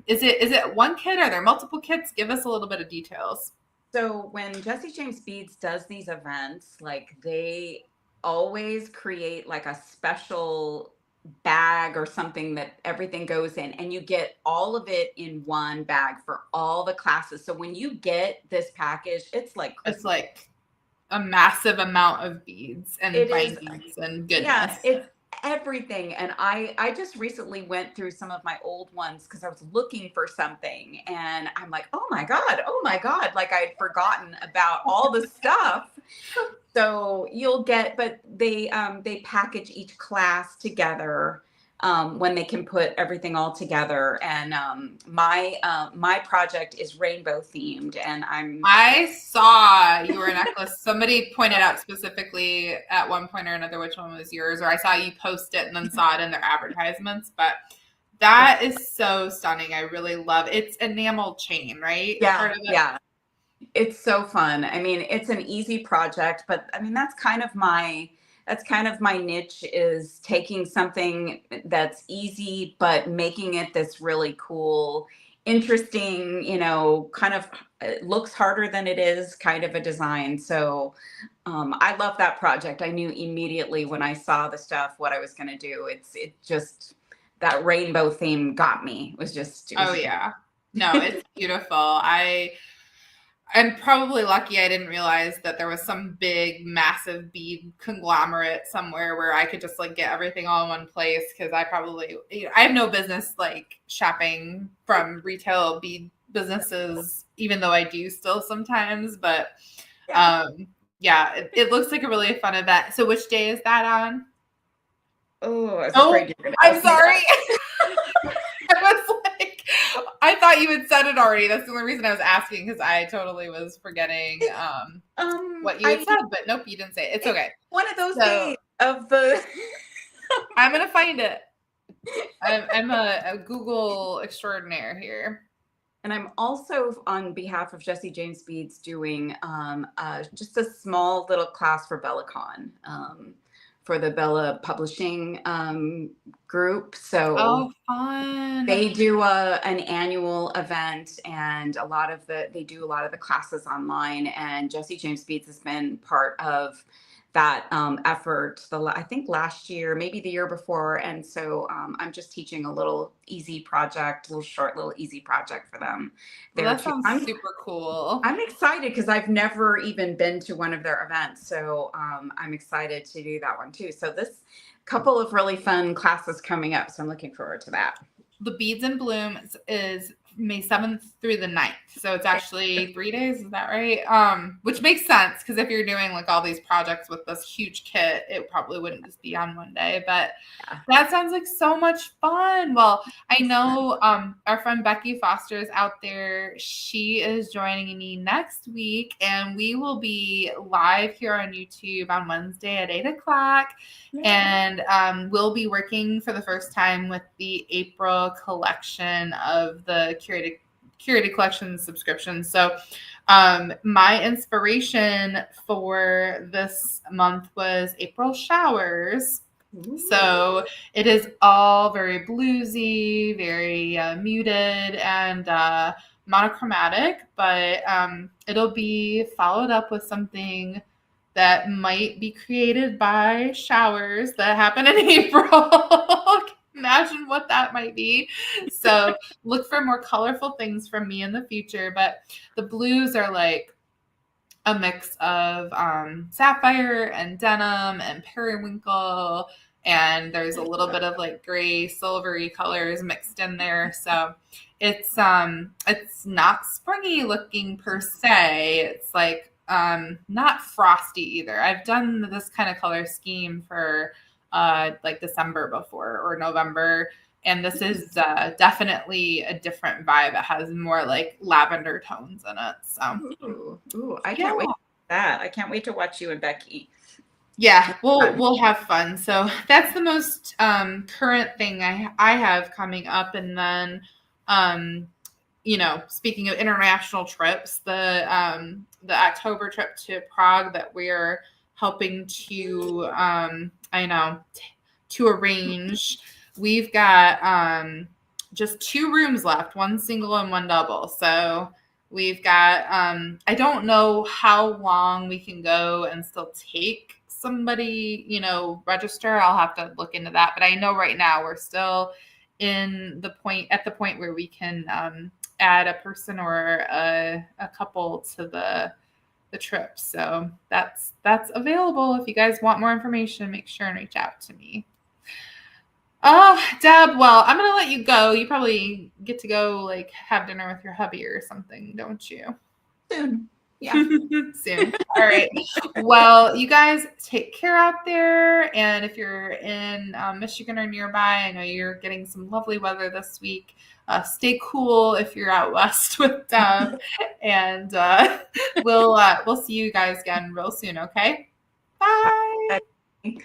is it one kit? Are there multiple kits? Give us a little bit of details. So when Jesse James Beads does these events, like they always create like a special bag or something that everything goes in, and you get all of it in one bag for all the classes. So when you get this package, it's like a massive amount of beads and bindings and goodness. Yeah, it's everything. And I just recently went through some of my old ones because I was looking for something, and I'm like, oh my god, like I'd forgotten about all the stuff. So you'll get, but they package each class together when they can put everything all together. And my project is rainbow themed, and I saw your necklace. Somebody pointed out specifically at one point or another which one was yours, or I saw you post it and then saw it in their advertisements. But That is so stunning. I really love it. It's enamel chain, right? Part Yeah, of it. yeah. It's so fun. I mean, it's an easy project, but I mean, that's kind of my niche, is taking something that's easy but making it this really cool, interesting, kind of it looks harder than it is kind of a design. So I love that project. I knew immediately when I saw the stuff what I was going to do. It just, that rainbow theme got me. It Oh was yeah. No, it's beautiful. I'm probably lucky I didn't realize that there was some big, massive bead conglomerate somewhere where I could just like get everything all in one place, because I have no business like shopping from retail bead businesses, even though I do still sometimes. But yeah. yeah, it looks like a really fun event. So which day is that on? Oh, I was Oh, afraid you were going to I'm ask me sorry. that. I was like, I thought you had said it already. That's the only reason I was asking, because I totally was forgetting what you had I said. But nope, you didn't say it. It's It's okay. one of those So days of the I'm gonna find it. I'm a Google extraordinaire here. and I'm also, on behalf of Jesse James Beads, doing just a small little class for BellaCon, for the Bella Publishing group. So Oh, fun. they do an annual event, and they do a lot of the classes online. And Jesse James Beats has been part of that effort. I think last year, maybe the year before, and so I'm just teaching a little easy project, little easy project for them Well, there that too. sounds super cool. I'm excited because I've never even been to one of their events, so I'm excited to do that one too. So this couple of really fun classes coming up, so I'm looking forward to that. The Beads in Bloom is May 7th through the 9th. So it's actually 3 days. Is that right? Which makes sense, because if you're doing like all these projects with this huge kit, it probably wouldn't just be on one day. But Yeah. that sounds like so much fun. Well, I know our friend Becky Foster is out there. She is joining me next week, and we will be live here on YouTube on Wednesday at 8 o'clock. And we'll be working for the first time with the April collection of the Curated Collections subscription. So my inspiration for this month was April showers. Ooh. So it is all very bluesy, very muted, and monochromatic, but it'll be followed up with something that might be created by showers that happen in April. Imagine what that might be. So look for more colorful things from me in the future. But the blues are like a mix of sapphire and denim and periwinkle, and there's a little bit of like gray silvery colors mixed in there. So it's not springy looking per se. It's like not frosty either. I've done this kind of color scheme for like December before, or November, and this is definitely a different vibe. It has more like lavender tones in it. So I can't wait for that. I can't wait to watch you and Becky. yeah, we'll have fun. So that's the most current thing I have coming up. And then speaking of international trips, the October trip to Prague that we're helping to to arrange, we've got just 2 rooms left, one single and one double. So we've got I don't know how long we can go and still take somebody, register. I'll have to look into that. But I know right now we're still at the point where we can add a person or a couple to the trip. So that's available. If you guys want more information, make sure and reach out to me. Oh, Deb, well, I'm going to let you go. You probably get to go like have dinner with your hubby or something, don't you? Soon. Yeah. Soon. All right. Well, you guys take care out there. And if you're in Michigan or nearby, I know you're getting some lovely weather this week. Stay cool if you're out west with Deb. And we'll see you guys again real soon. Okay. Bye. Bye.